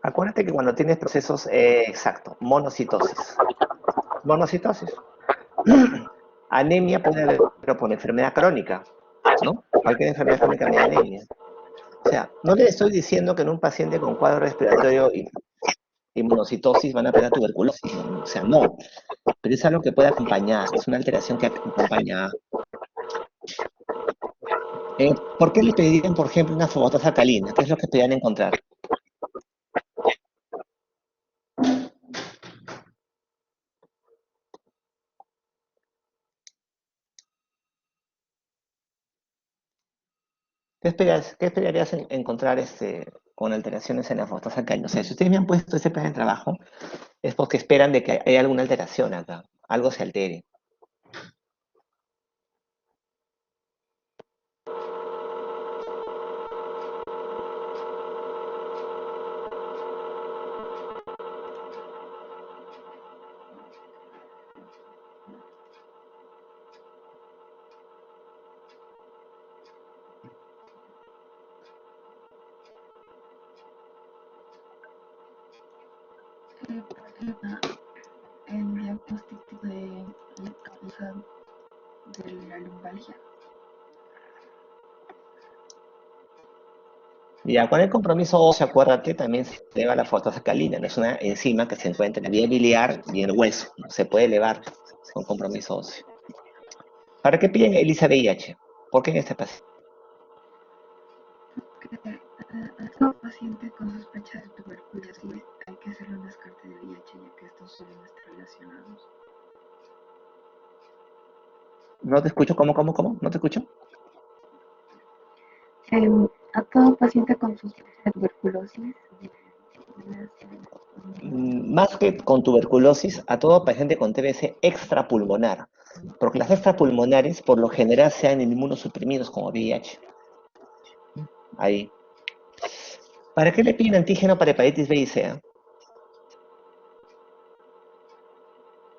Acuérdate que cuando tienes procesos, exacto, monocitosis. Monocitosis. Anemia puede haber, pero por enfermedad crónica, ¿no? Cualquier enfermedad crónica me da anemia. O sea, no le estoy diciendo que en un paciente con cuadro respiratorio y monocitosis van a tener tuberculosis, ¿no? O sea, no. Pero es algo que puede acompañar, es una alteración que acompaña. ¿Por qué le pedirían, por ejemplo, una fosfatasa alcalina? ¿Qué es lo que podrían encontrar? ¿Qué esperarías encontrar con alteraciones en la fosfatasa alcalina? O sea, si ustedes me han puesto ese plan de trabajo, es porque esperan de que haya alguna alteración acá, algo se altere. El problema, el diagnóstico de la causa de la lumbalgia. Ya, con el compromiso óseo, acuérdate, también se eleva la fosfatasa alcalina, no es una enzima que se encuentra en la vía biliar y en el hueso, ¿no? Se puede elevar con compromiso óseo. ¿Para qué piden ELISA VIH? ¿Por qué en este paciente? A todo paciente con sospecha de tuberculosis hay que hacerle un descarte de VIH, ya que estos suelen estar relacionados. No te escucho, ¿cómo? ¿No te escucho? A todo paciente con sospecha de tuberculosis, Más que con tuberculosis, a todo paciente con TBC extrapulmonar, porque las extrapulmonares por lo general sean inmunosuprimidos como VIH. Ahí. ¿Para qué le piden antígeno para hepatitis B y C?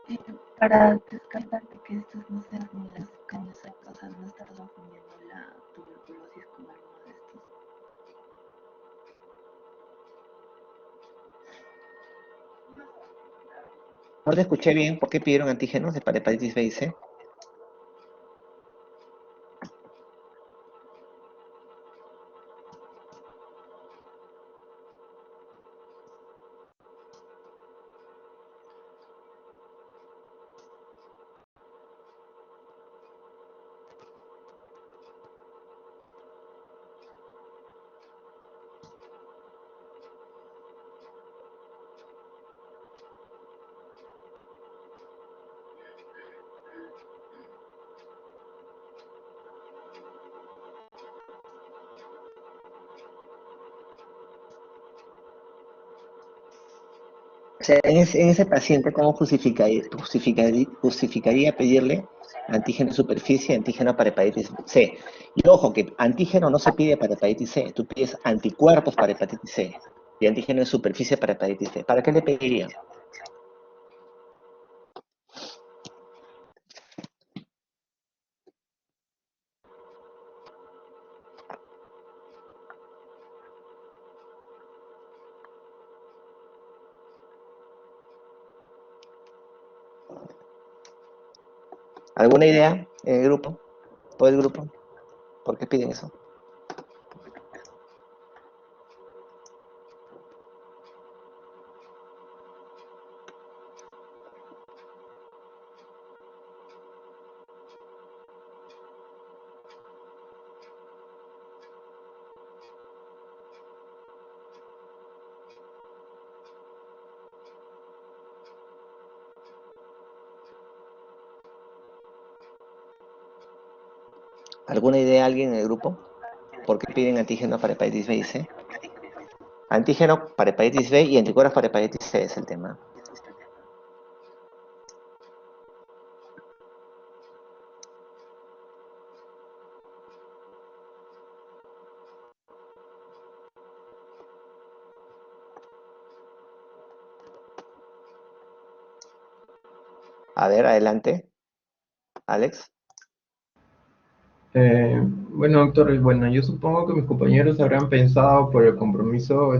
Eh, para descartar de que estas no sean ni las cañas, o sea, no estar confundiendo la tuberculosis con alguno de estos. No te escuché bien, ¿por qué pidieron antígenos de para hepatitis B y C? O sea, en ese paciente, ¿cómo justificaría pedirle antígeno de superficie y antígeno para hepatitis C? Y ojo, que antígeno no se pide para hepatitis C, tú pides anticuerpos para hepatitis C y antígeno de superficie para hepatitis C. ¿Para qué le pedirían? ¿Alguna idea en el grupo? ¿Todo el grupo? ¿Por qué piden eso? ¿Alguna idea alguien en el grupo? ¿Por qué piden antígeno para hepatitis B y C? Antígeno para hepatitis B y anticuerpos para hepatitis C es el tema. A ver, adelante, Alex. Bueno, doctor, y bueno, yo supongo que mis compañeros habrán pensado por el compromiso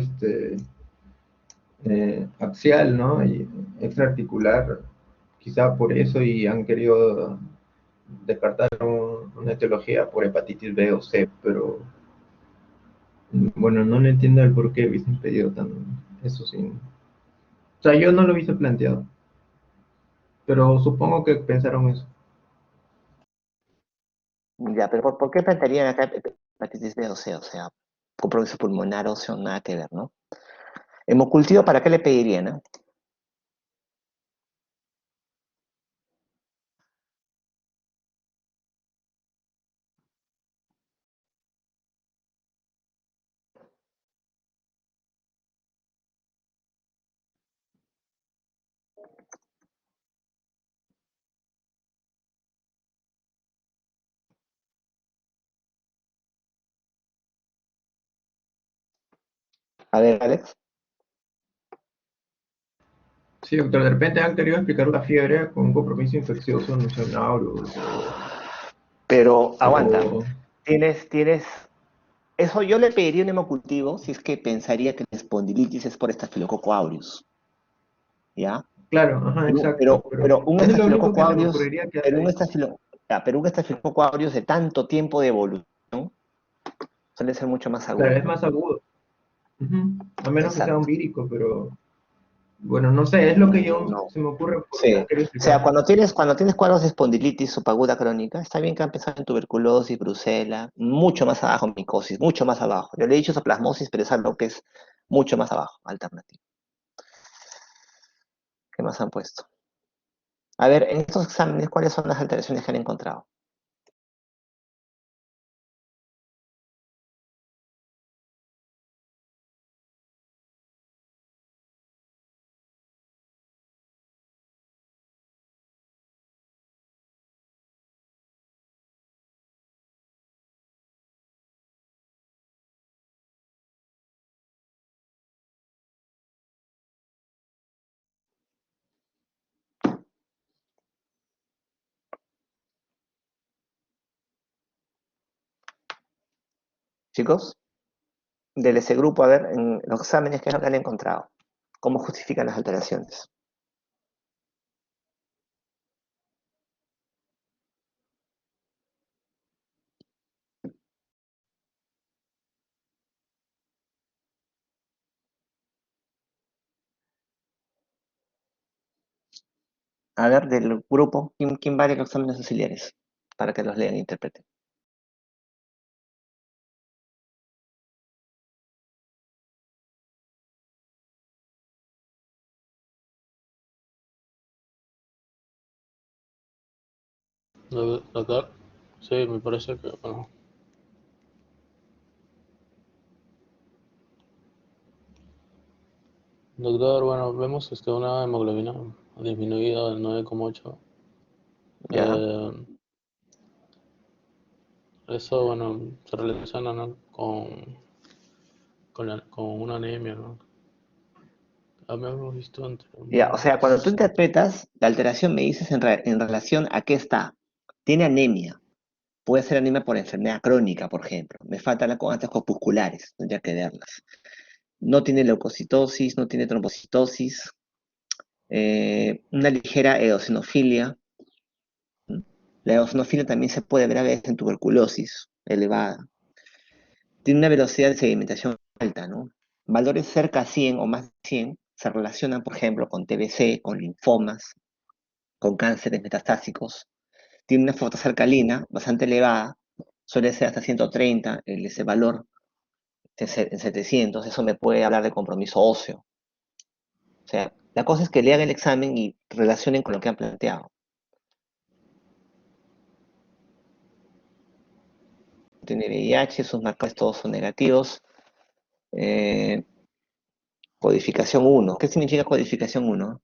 axial, ¿no? Y extraarticular, quizá por eso, y han querido descartar una etiología por hepatitis B o C, pero bueno, no le entiendo el por qué hubiesen pedido tan eso sí. O sea, yo no lo hubiese planteado, pero supongo que pensaron eso. Ya, pero ¿por qué plantearían acá hepatitis B o C? O sea, compromiso pulmonar, óseo, nada que ver, ¿no? Hemocultivo, ¿para qué le pedirían, no? A ver, Alex. Sí, doctor, de repente han querido explicar la fiebre con un compromiso infeccioso, no sé, un aureus Pero aguanta. o Tienes. Eso yo le pediría un hemocultivo si es que pensaría que la espondilitis es por estafilococo aureus, ¿ya? claro, ajá, Pero, exacto, pero, pero pero un es lo único estafilococo que se me aureus, ocurriría que pero haya un ahí. pero un estafilococo aureus de tanto tiempo de evolución suele ser mucho más Claro, agudo. es más agudo. Ujú. A menos que sea un Exacto. vírico, pero bueno, no sé, es lo que yo No. se me ocurre porque Sí. han querido O sea, explicar. cuando tienes cuadros de espondilitis subaguda crónica, está bien que ha empezado en tuberculosis, brucela, mucho más abajo, micosis, mucho más abajo. Yo le he dicho isoplasmosis, pero es algo que es mucho más abajo, alternativo. ¿Qué más han puesto? A ver, en estos exámenes, ¿cuáles son las alteraciones que han encontrado? Chicos, de ese grupo, a ver, en los exámenes, ¿qué es lo que han encontrado? ¿Cómo justifican las alteraciones? A ver, del grupo, ¿quién va a los exámenes auxiliares? Para que los lean e interpreten. Doctor, sí, me parece que, bueno, doctor, bueno, vemos una hemoglobina disminuida del 9,8. Ya, Eso, bueno, se relaciona, ¿no? con una anemia, ¿no? Habíamos visto ya, o sea, cuando tú anteriormente. interpretas, la alteración me dices en relación a qué está. Tiene anemia. Puede ser anemia por enfermedad crónica, por ejemplo. Me faltan las coagulantes corpusculares, tendría que verlas. No tiene leucocitosis, no tiene trombocitosis, una ligera eosinofilia. ¿Mm? La eosinofilia también se puede ver a veces en tuberculosis elevada. Tiene una velocidad de sedimentación alta, ¿no? Valores cerca a 100 o más de 100 se relacionan, por ejemplo, con TBC, con linfomas, con cánceres metastásicos. Tiene una fosa alcalina bastante elevada, suele ser hasta 130 ese valor en 700, eso me puede hablar de compromiso óseo. O sea, la cosa es que lean el examen y relacionen con lo que han planteado. Tiene VIH, sus marcadores todos son negativos. Eh, Codificación 1. ¿Qué significa codificación 1?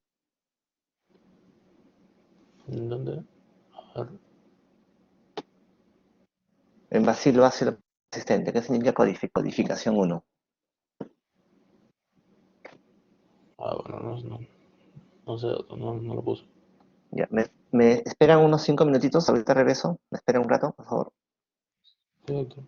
¿En dónde? A ver, En bacilo ácido persistente. ¿Qué significa codificación 1? bueno, no sé, no lo puse. Ya, me esperan unos 5 minutitos, ahorita regreso. Me esperan un rato, por favor. Sí, doctor.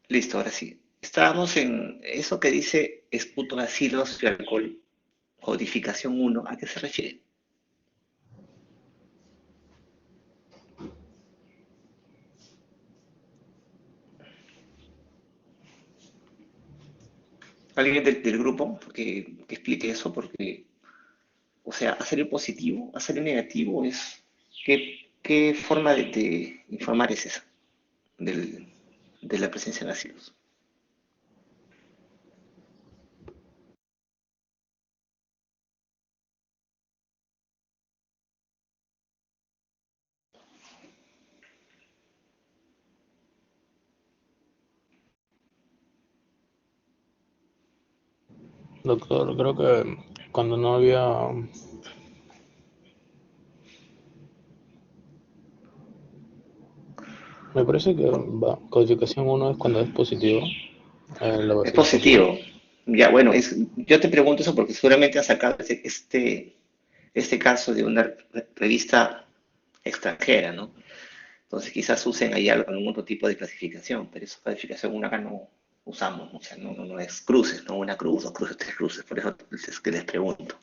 Listo, ahora sí. Estábamos en eso que dice esputobacilos y alcohol, codificación uno. ¿A qué se refiere? ¿Alguien del grupo que explique eso? Porque, o sea, hacer el positivo, hacer el negativo es... ¿Qué forma de informar es esa del- de la presencia de ácidos? Doctor, creo que cuando no había, me parece que codificación uno es cuando es positivo, la Es bacilo positivo. positivo. Ya, bueno, yo te pregunto eso porque seguramente has sacado este caso de una revista extranjera, ¿no? Entonces quizás usen ahí algún otro tipo de clasificación, pero esa clasificación una acá no usamos, o sea, no es cruces, no una cruz, dos cruces, tres cruces, por eso es que les pregunto.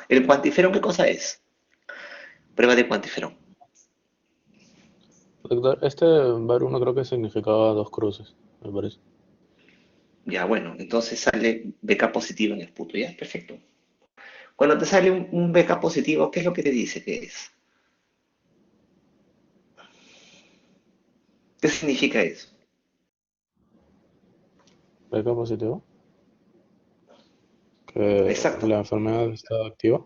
¿El cuantiferón qué cosa es? Prueba de cuantiferón. Doctor, este var uno creo que significaba dos cruces, me parece. Ya, bueno, entonces sale BK positivo en el puto, ya, perfecto. Cuando te sale un BK positivo, ¿qué es lo que te dice que es? ¿Qué significa eso? ¿BK positivo? Que Exacto. la enfermedad está activa.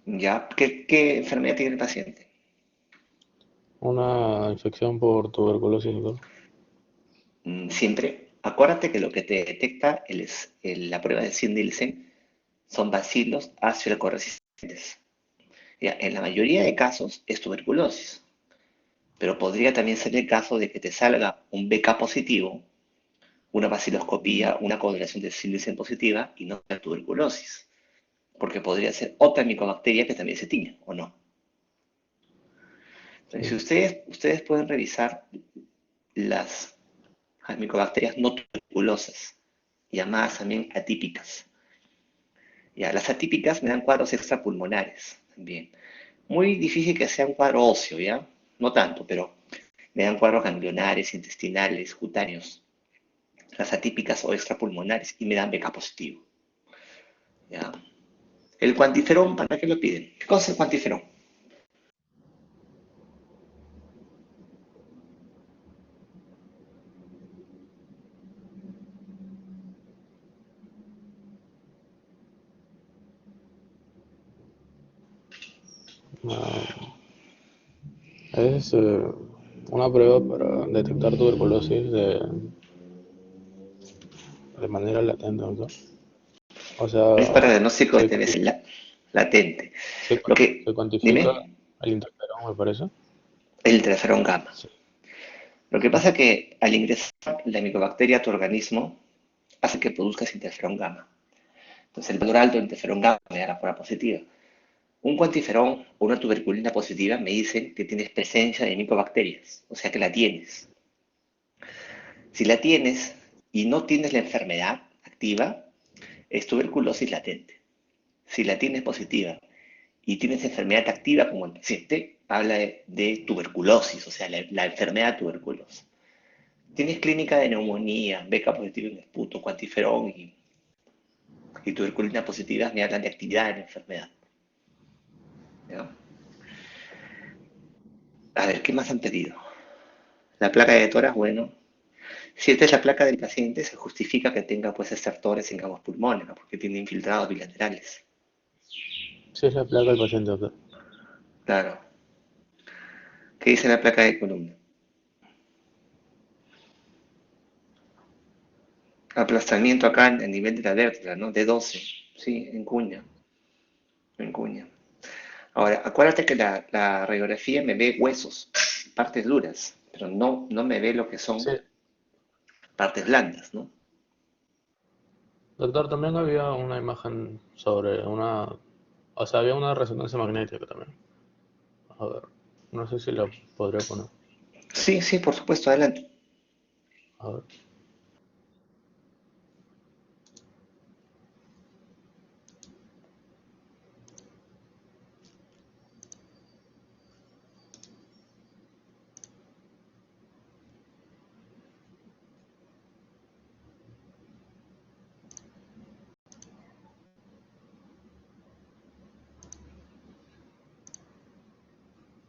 ¿Ya? ¿Qué enfermedad tiene el paciente? Una infección por tuberculosis, doctor. Siempre, acuérdate que lo que te detecta la prueba de Nielsen son bacilos ácido-resistentes. Ya, en la mayoría de casos es tuberculosis, pero podría también ser el caso de que te salga un BK positivo, una baciloscopía, una coagulación de Nielsen positiva y no sea tuberculosis, porque podría ser otra micobacteria que también se tiña, ¿o no? Entonces, si Sí. ustedes pueden revisar las micobacterias no tuberculosas, llamadas también atípicas. Ya, las atípicas me dan cuadros extrapulmonares también. Muy difícil que sea un cuadro óseo, ¿ya? No tanto, pero me dan cuadros ganglionares, intestinales, cutáneos. Las atípicas o extrapulmonares y me dan BK positivo, ¿ya? El cuantiferón, ¿para qué lo piden? ¿Qué cosa es el cuantiferón? Ah, es una prueba para detectar tuberculosis de manera latente, doctor. O Es para sea, diagnóstico de se, TBC latente. se, Lo se que, cuantifica dime, el interferón, me parece. el interferón gamma. Sí. Lo que pasa es que al ingresar la micobacteria a tu organismo, hace que produzcas interferón gamma. Entonces el valor alto de interferón gamma me da la prueba positiva. Un cuantiferón o una tuberculina positiva me dicen que tienes presencia de micobacterias, o sea que la tienes. Si la tienes y no tienes la enfermedad activa, es tuberculosis latente. Si la tienes positiva y tienes enfermedad activa como el paciente, habla de tuberculosis, o sea, la enfermedad tuberculosis. Tienes clínica de neumonía, beca positiva en esputo, cuantiferón y tuberculina positivas me hablan de actividad en la enfermedad. ¿Ya? A ver, ¿qué más han pedido? La placa de toras, bueno, si esta es la placa del paciente, se justifica que tenga pues estertores en ambos pulmones, ¿no? Porque tiene infiltrados bilaterales. Sí, es la placa del paciente, doctor. Claro. ¿Qué dice la placa de columna? Aplastamiento acá a nivel de la vértebra, ¿no? D12. Sí, en cuña. Ahora, acuérdate que la radiografía me ve huesos, partes duras, pero no me ve lo que Sí, son partes blandas, ¿no? doctor, también había una imagen sobre una, o sea, había una resonancia magnética también. A ver, no sé si la podría poner. Sí, sí, por supuesto, adelante. A ver.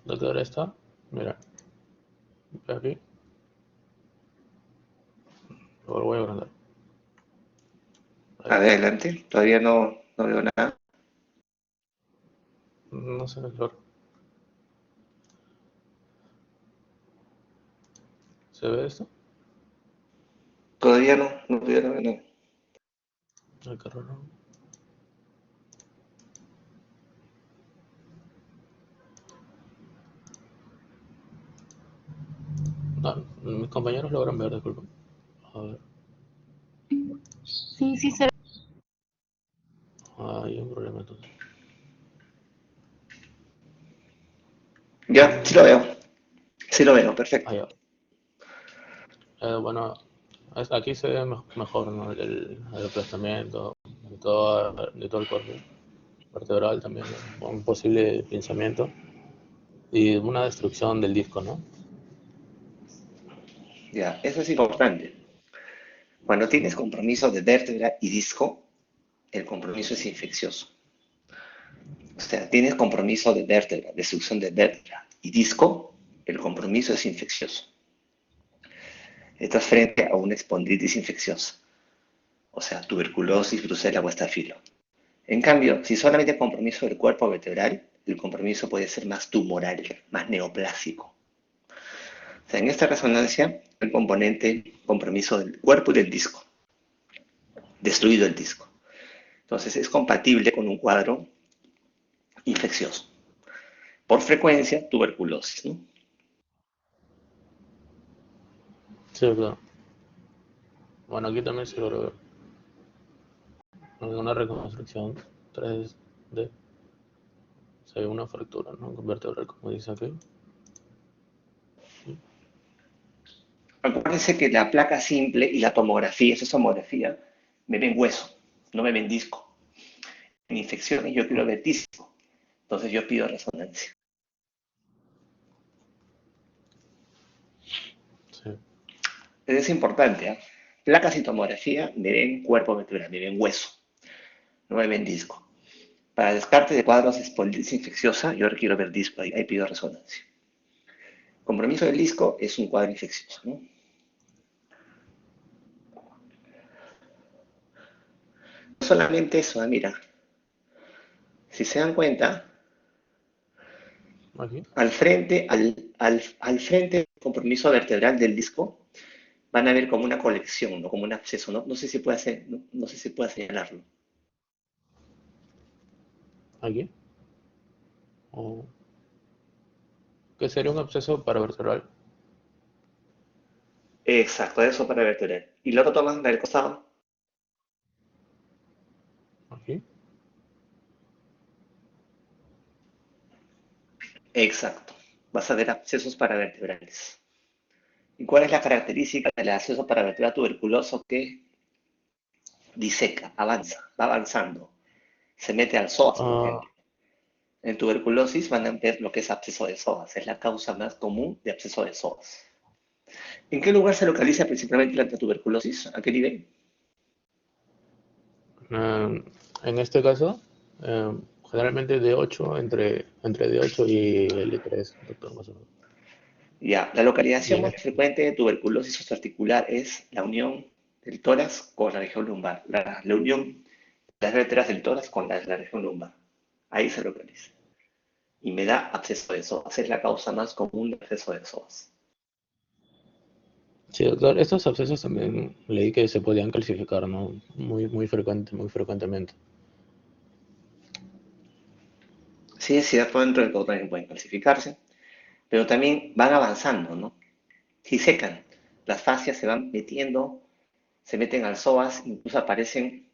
¿Dónde ahora está? Mira, aquí. Lo voy a agrandar. Ahí. Adelante, todavía no veo nada. No sé, Flor. ¿Se ve esto? Todavía no veo nada. Ay, qué raro. No, mis compañeros logran ver, disculpa. A ver. Sí, sí se ve. Hay un problema entonces. Ya, sí lo veo, perfecto. Ya. Bueno, aquí se ve mejor, ¿no? El aplastamiento de todo el cuerpo vertebral también, ¿no? Un posible pinzamiento y una destrucción del disco, ¿no? Ya, eso es importante. Cuando tienes compromiso de vértebra y disco, el compromiso es infeccioso. O sea, tienes compromiso de vértebra, destrucción de vértebra y disco, el compromiso es infeccioso. Estás frente a una espondilitis infecciosa, o sea, tuberculosis, brucela o estafilo. En cambio, si solamente hay compromiso del cuerpo vertebral, el compromiso puede ser más tumoral, más neoplásico. O sea, en esta resonancia, el componente compromiso del cuerpo y del disco, destruido el disco. Entonces, es compatible con un cuadro infeccioso. Por frecuencia, tuberculosis, ¿no? Sí, claro. Bueno, aquí también se logra ver una reconstrucción 3D. Se ve una fractura, ¿no? Vertebral, como dice aquí. Acuérdense que la placa simple y la tomografía, esa tomografía, me ven hueso, no me ven disco. En infecciones yo quiero ver disco, entonces yo pido resonancia. Sí. Es importante, ¿eh? Placas y tomografía me ven cuerpo vertebral, me ven hueso, no me ven disco. Para descarte de cuadros de espondilitis infecciosa, yo requiero ver disco, ahí pido resonancia. Compromiso del disco es un cuadro infeccioso, ¿no? No solamente eso, mira, si se dan cuenta, Aquí. al frente del compromiso vertebral del disco, van a ver como una colección, ¿no? Como un absceso, ¿no? No sé si puede hacer, no sé si puede señalarlo. Aquí. O que sería un absceso paravertebral. Exacto, eso para vertebral. Y luego tomas del costado. Aquí. Exacto. Vas a ver abscesos paravertebrales. ¿Y cuál es la característica del absceso paravertebral tuberculoso? Que diseca, avanza, va avanzando. Se mete al psoas, por Ah, ejemplo. En tuberculosis van a ver lo que es absceso de psoas. Es la causa más común de absceso de psoas. ¿En qué lugar se localiza principalmente la tuberculosis? ¿A qué nivel? en este caso, eh, generalmente de 8 entre D8 y L3, doctor, más o menos. Ya, la Y localización en más este, frecuente de tuberculosis osteoarticular es la unión del tórax con la región lumbar, la unión de las vértebras del tórax con la región lumbar. Ahí se localiza. Y me da absceso de psoas. Es la causa más común de absceso de psoas. sí, doctor, estos abscesos también leí que se podían clasificar, ¿no? Muy frecuentemente. Sí, es cierto, dentro del todo también pueden clasificarse, pero también van avanzando, ¿no? Si secan, las fascias se van metiendo, se meten al psoas, incluso aparecen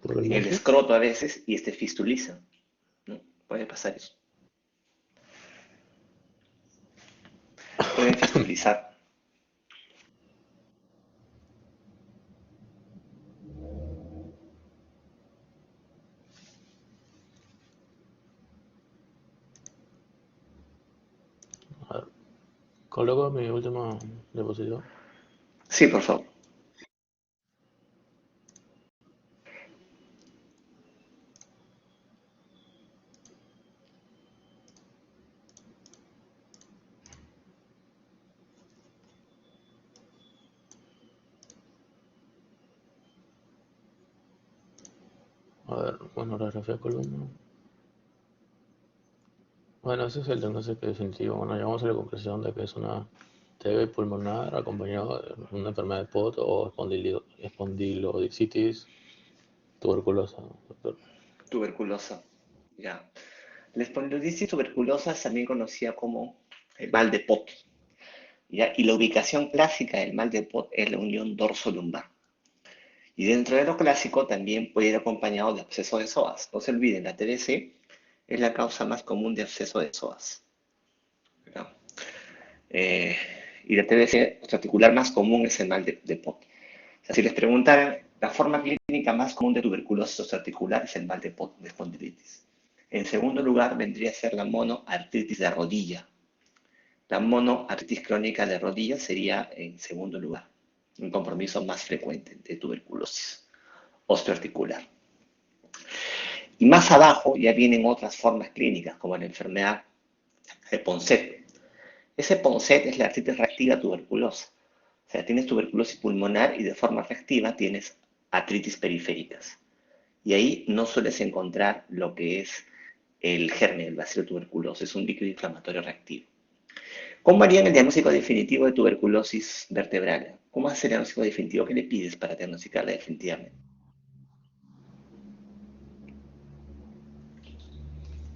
¿Por el en el muslo? escroto a veces y fistulizan, ¿no? Puede pasar eso. Pueden fistulizar. coloco mi última diapositiva. Sí, por favor. A ver, bueno, radiografía de columna. Bueno, ese es el diagnóstico definitivo. Bueno, llegamos a la conclusión de que es una TB pulmonar acompañado de una enfermedad de POT o espondilodicitis tuberculosa, doctor. Tuberculosa. Ya. La espondilitis tuberculosa es también conocida como el mal de Pot. ¿Ya? Y la ubicación clásica del mal de Pot es la unión dorso-lumbar. Y dentro de lo clásico también puede ir acompañado de absceso de psoas. No se olviden, la TBC es la causa más común de absceso de psoas. ¿Ya? Eh, y la TBC articular más común es el mal de Pot. O sea, si les preguntaran, la forma clínica más común de tuberculosis articular es el mal de Pot, de espondilitis. En segundo lugar vendría a ser la monoartritis de rodilla. La monoartritis crónica de rodilla sería en segundo lugar, un compromiso más frecuente de tuberculosis osteoarticular. Y más abajo ya vienen otras formas clínicas, como la enfermedad de Ponset. Ese Ponset es la artritis reactiva tuberculosa. O sea, tienes tuberculosis pulmonar y de forma reactiva tienes artritis periféricas. Y ahí no sueles encontrar lo que es el germen, el bacilo tuberculoso, es un líquido inflamatorio reactivo. ¿Cómo harían el diagnóstico definitivo de tuberculosis vertebral? ¿Cómo hace el diagnóstico definitivo? ¿Qué le pides para diagnosticarla definitivamente?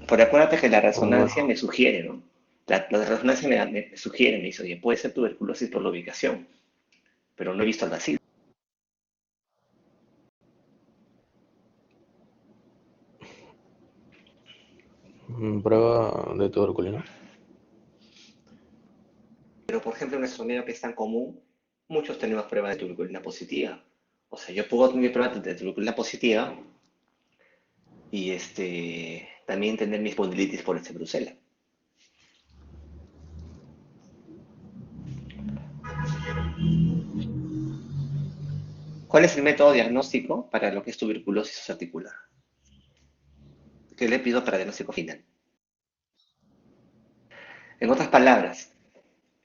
Porque acuérdate que la resonancia Bueno, me sugiere, ¿no? La resonancia me sugiere, me dice, oye, puede ser tuberculosis por la ubicación, pero no he visto el bacilo. Prueba de tuberculina. Pero, por ejemplo, en nuestro medio que es tan común, muchos tenemos pruebas de tuberculina positiva. O sea, yo puedo tener pruebas de tuberculina positiva y también tener mi espondilitis por este Brucela. ¿Cuál es el método diagnóstico para lo que es tuberculosis articular? ¿Qué le pido para diagnóstico final? En otras palabras,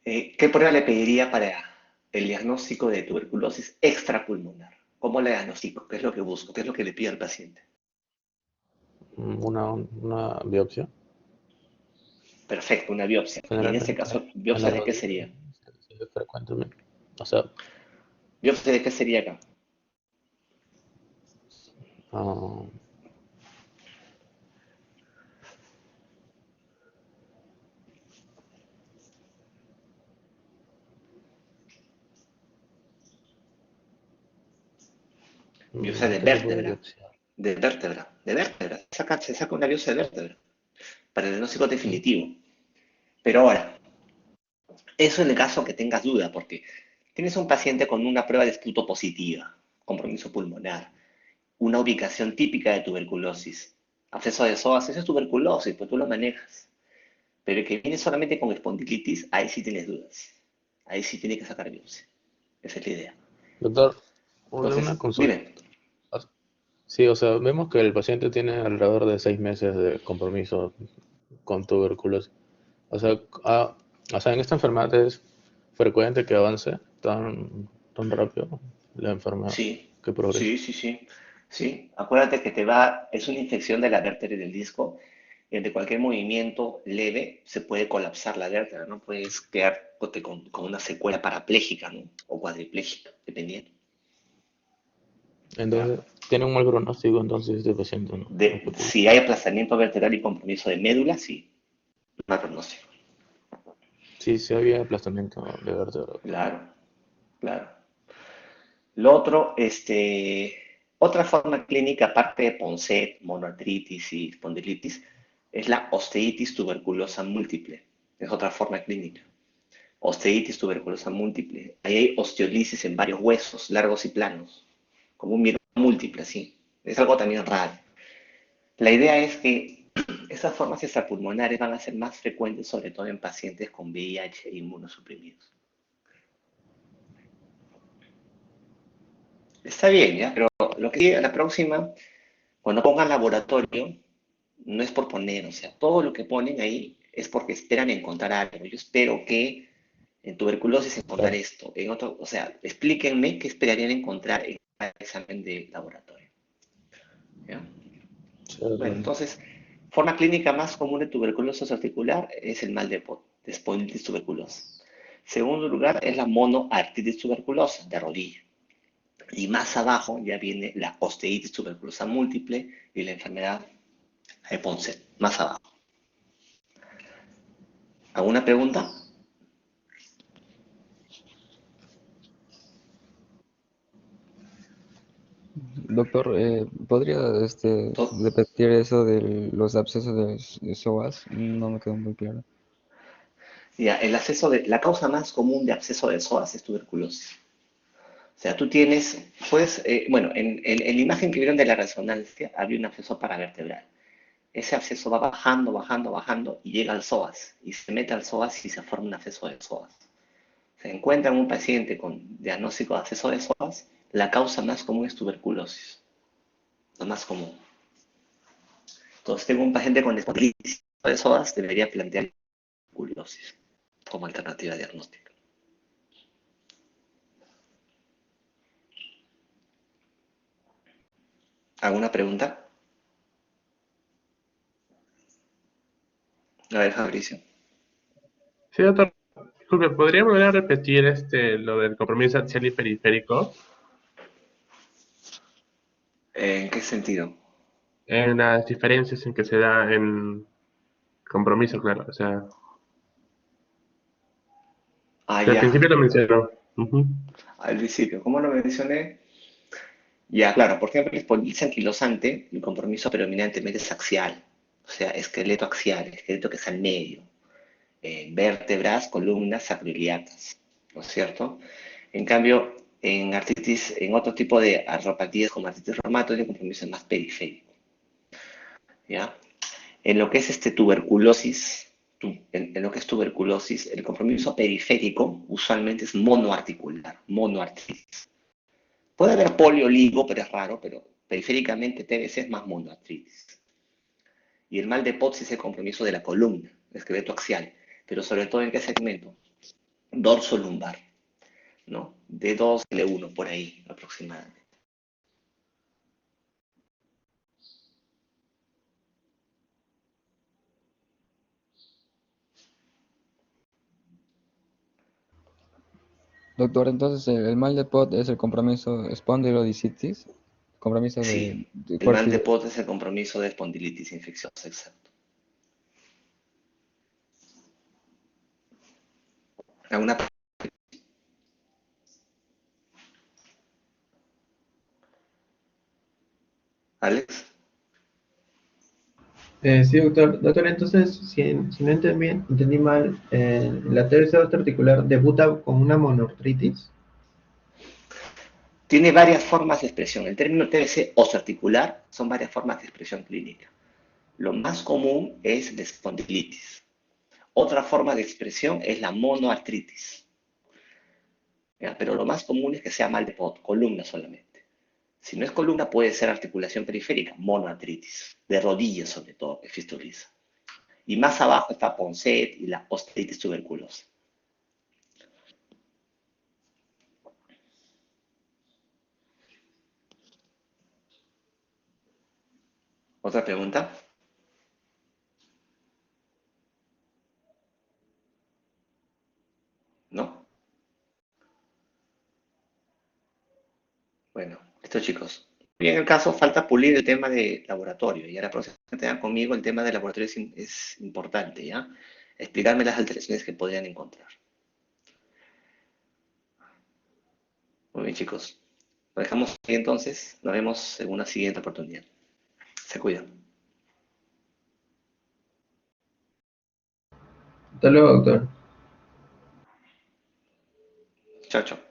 ¿qué prueba le pediría para el diagnóstico de tuberculosis extrapulmonar? ¿Cómo la diagnostico? ¿Qué es lo que busco? ¿Qué es lo que le pido al paciente? Una biopsia. Perfecto, una biopsia. Y en este Generalmente caso, en la ¿biopsia de qué rodilla sería? se ve frecuentemente. O sea, ¿Biopsia de qué sería acá? ah, Biopsia de ¿qué se puede vértebra. biopsiar? De vértebra. De vértebra. Se saca una biopsia de vértebra para el diagnóstico Mm, definitivo. Pero ahora, eso en el caso que tengas duda, porque tienes un paciente con una prueba de esputo positiva, compromiso pulmonar, una ubicación típica de tuberculosis, absceso de psoas, eso es tuberculosis, pues tú lo manejas. Pero el que viene solamente con espondilitis, ahí sí tienes dudas. Ahí sí tiene que sacar biopsia. Esa es la idea. Doctor, una Entonces, consulta. dime, Sí, o sea, vemos que el paciente tiene alrededor de 6 meses de compromiso con tuberculosis. O sea, en esta enfermedad es frecuente que avance tan rápido la enfermedad, sí, que progrese. sí. Sí, acuérdate que es una infección de la vértebra y del disco, y ante cualquier movimiento leve se puede colapsar la vértebra, ¿no? Puedes quedar con una secuela parapléjica, ¿no? O cuadripléjica, dependiendo. ¿Ya? Entonces, tiene un mal pronóstico entonces este paciente, ¿no? A futuro. Si hay aplazamiento vertebral y compromiso de médula, sí, mal pronóstico. Sí, sí había aplastamiento de vértebra. Claro, claro. Lo otro, otra forma clínica, aparte de Ponset, monoartritis y espondilitis, es la osteitis tuberculosa múltiple. Es otra forma clínica. Osteitis tuberculosa múltiple. Ahí hay osteolisis en varios huesos, largos y planos, como un mirón múltiple, así. Es algo también raro. La idea es que Esas formas extrapulmonares van a ser más frecuentes, sobre todo en pacientes con VIH e inmunosuprimidos. Está bien, ¿ya? Pero lo que sigue a la próxima, cuando pongan laboratorio, no es por poner, o sea, todo lo que ponen ahí es porque esperan encontrar algo. Yo espero que en tuberculosis encontrar Claro. esto, en otro, o sea, explíquenme qué esperarían encontrar en el examen de laboratorio. ¿Ya? Sí, Bueno, claro. entonces, forma clínica más común de tuberculosis articular es el mal de Pot, de espondilitis tuberculosa. Segundo lugar es la monoartritis tuberculosa de rodilla. Y más abajo ya viene la osteitis tuberculosa múltiple y la enfermedad de Ponce, más abajo. ¿Alguna pregunta? Doctor, ¿podría repetir eso de los abscesos de psoas? No me quedó muy claro. Ya, la causa más común de absceso de psoas es tuberculosis. O sea, tú tienes, pues, bueno, en la imagen que vieron de la resonancia había un absceso paravertebral. Ese absceso va bajando, bajando, bajando y llega al psoas. Y se mete al psoas y se forma un absceso de psoas. Se encuentra en un paciente con diagnóstico de absceso de psoas, la causa más común es tuberculosis. Lo más común. Entonces, tengo un paciente con espondilitis de psoas, debería plantear tuberculosis como alternativa diagnóstica. ¿Alguna pregunta? A ver, Fabricio. Sí, doctor. Disculpe, ¿podría volver a repetir lo del compromiso axial y periférico? ¿En qué sentido? En las diferencias en que se da en compromiso, claro. O sea, Ah, que al ya, principio lo mencionó. Ujú. al principio. ¿Cómo lo mencioné? Ya, claro, por ejemplo, el espondilitis anquilosante, el compromiso predominantemente es axial, o sea, esqueleto axial, esqueleto que está en medio, vértebras, columnas sacroiliacas, ¿no es cierto? En cambio, en artritis, en otro tipo de artropatías como artritis reumatoide, el compromiso es más periférico, ¿ya? En lo que es tuberculosis, en lo que es tuberculosis, el compromiso periférico usualmente es monoarticular, monoartritis. Puede haber polioligo, pero es raro, pero periféricamente TBC es más monoartritis. Y el mal de Potts es el compromiso de la columna, el esqueleto axial, pero sobre todo en qué segmento? Dorso lumbar, ¿no? D2, L1, por ahí aproximadamente. Doctor, entonces el mal de Pot es el compromiso espondilodicitis, compromiso Sí, de el ¿cuál mal de sigue? Potts es el compromiso de espondilitis infecciosa, exacto. ¿Alguna Alex? Sí, doctor. Doctor, entonces, si no entendí mal, la TBC articular debuta con una monoartritis. Tiene varias formas de expresión. El término TBC osteoarticular son varias formas de expresión clínica. Lo más común es la espondilitis. Otra forma de expresión es la monoartritis, ¿ya? Pero lo más común es que sea mal de Pot, columna solamente. Si no es columna, puede ser articulación periférica, monoartritis, de rodillas sobre todo, que fistuliza. Y más abajo está Ponset y la osteitis tuberculosa. ¿Otra pregunta? ¿No? Bueno, listo chicos. Y en el caso falta pulir el tema de laboratorio. Y ahora próxima que tengan conmigo el tema de laboratorio es importante, ¿ya? Explicarme las alteraciones que podrían encontrar. Muy bien chicos. Lo dejamos aquí entonces. Nos vemos en una siguiente oportunidad. Se cuidan. Hasta luego, doctor. Chao, chao.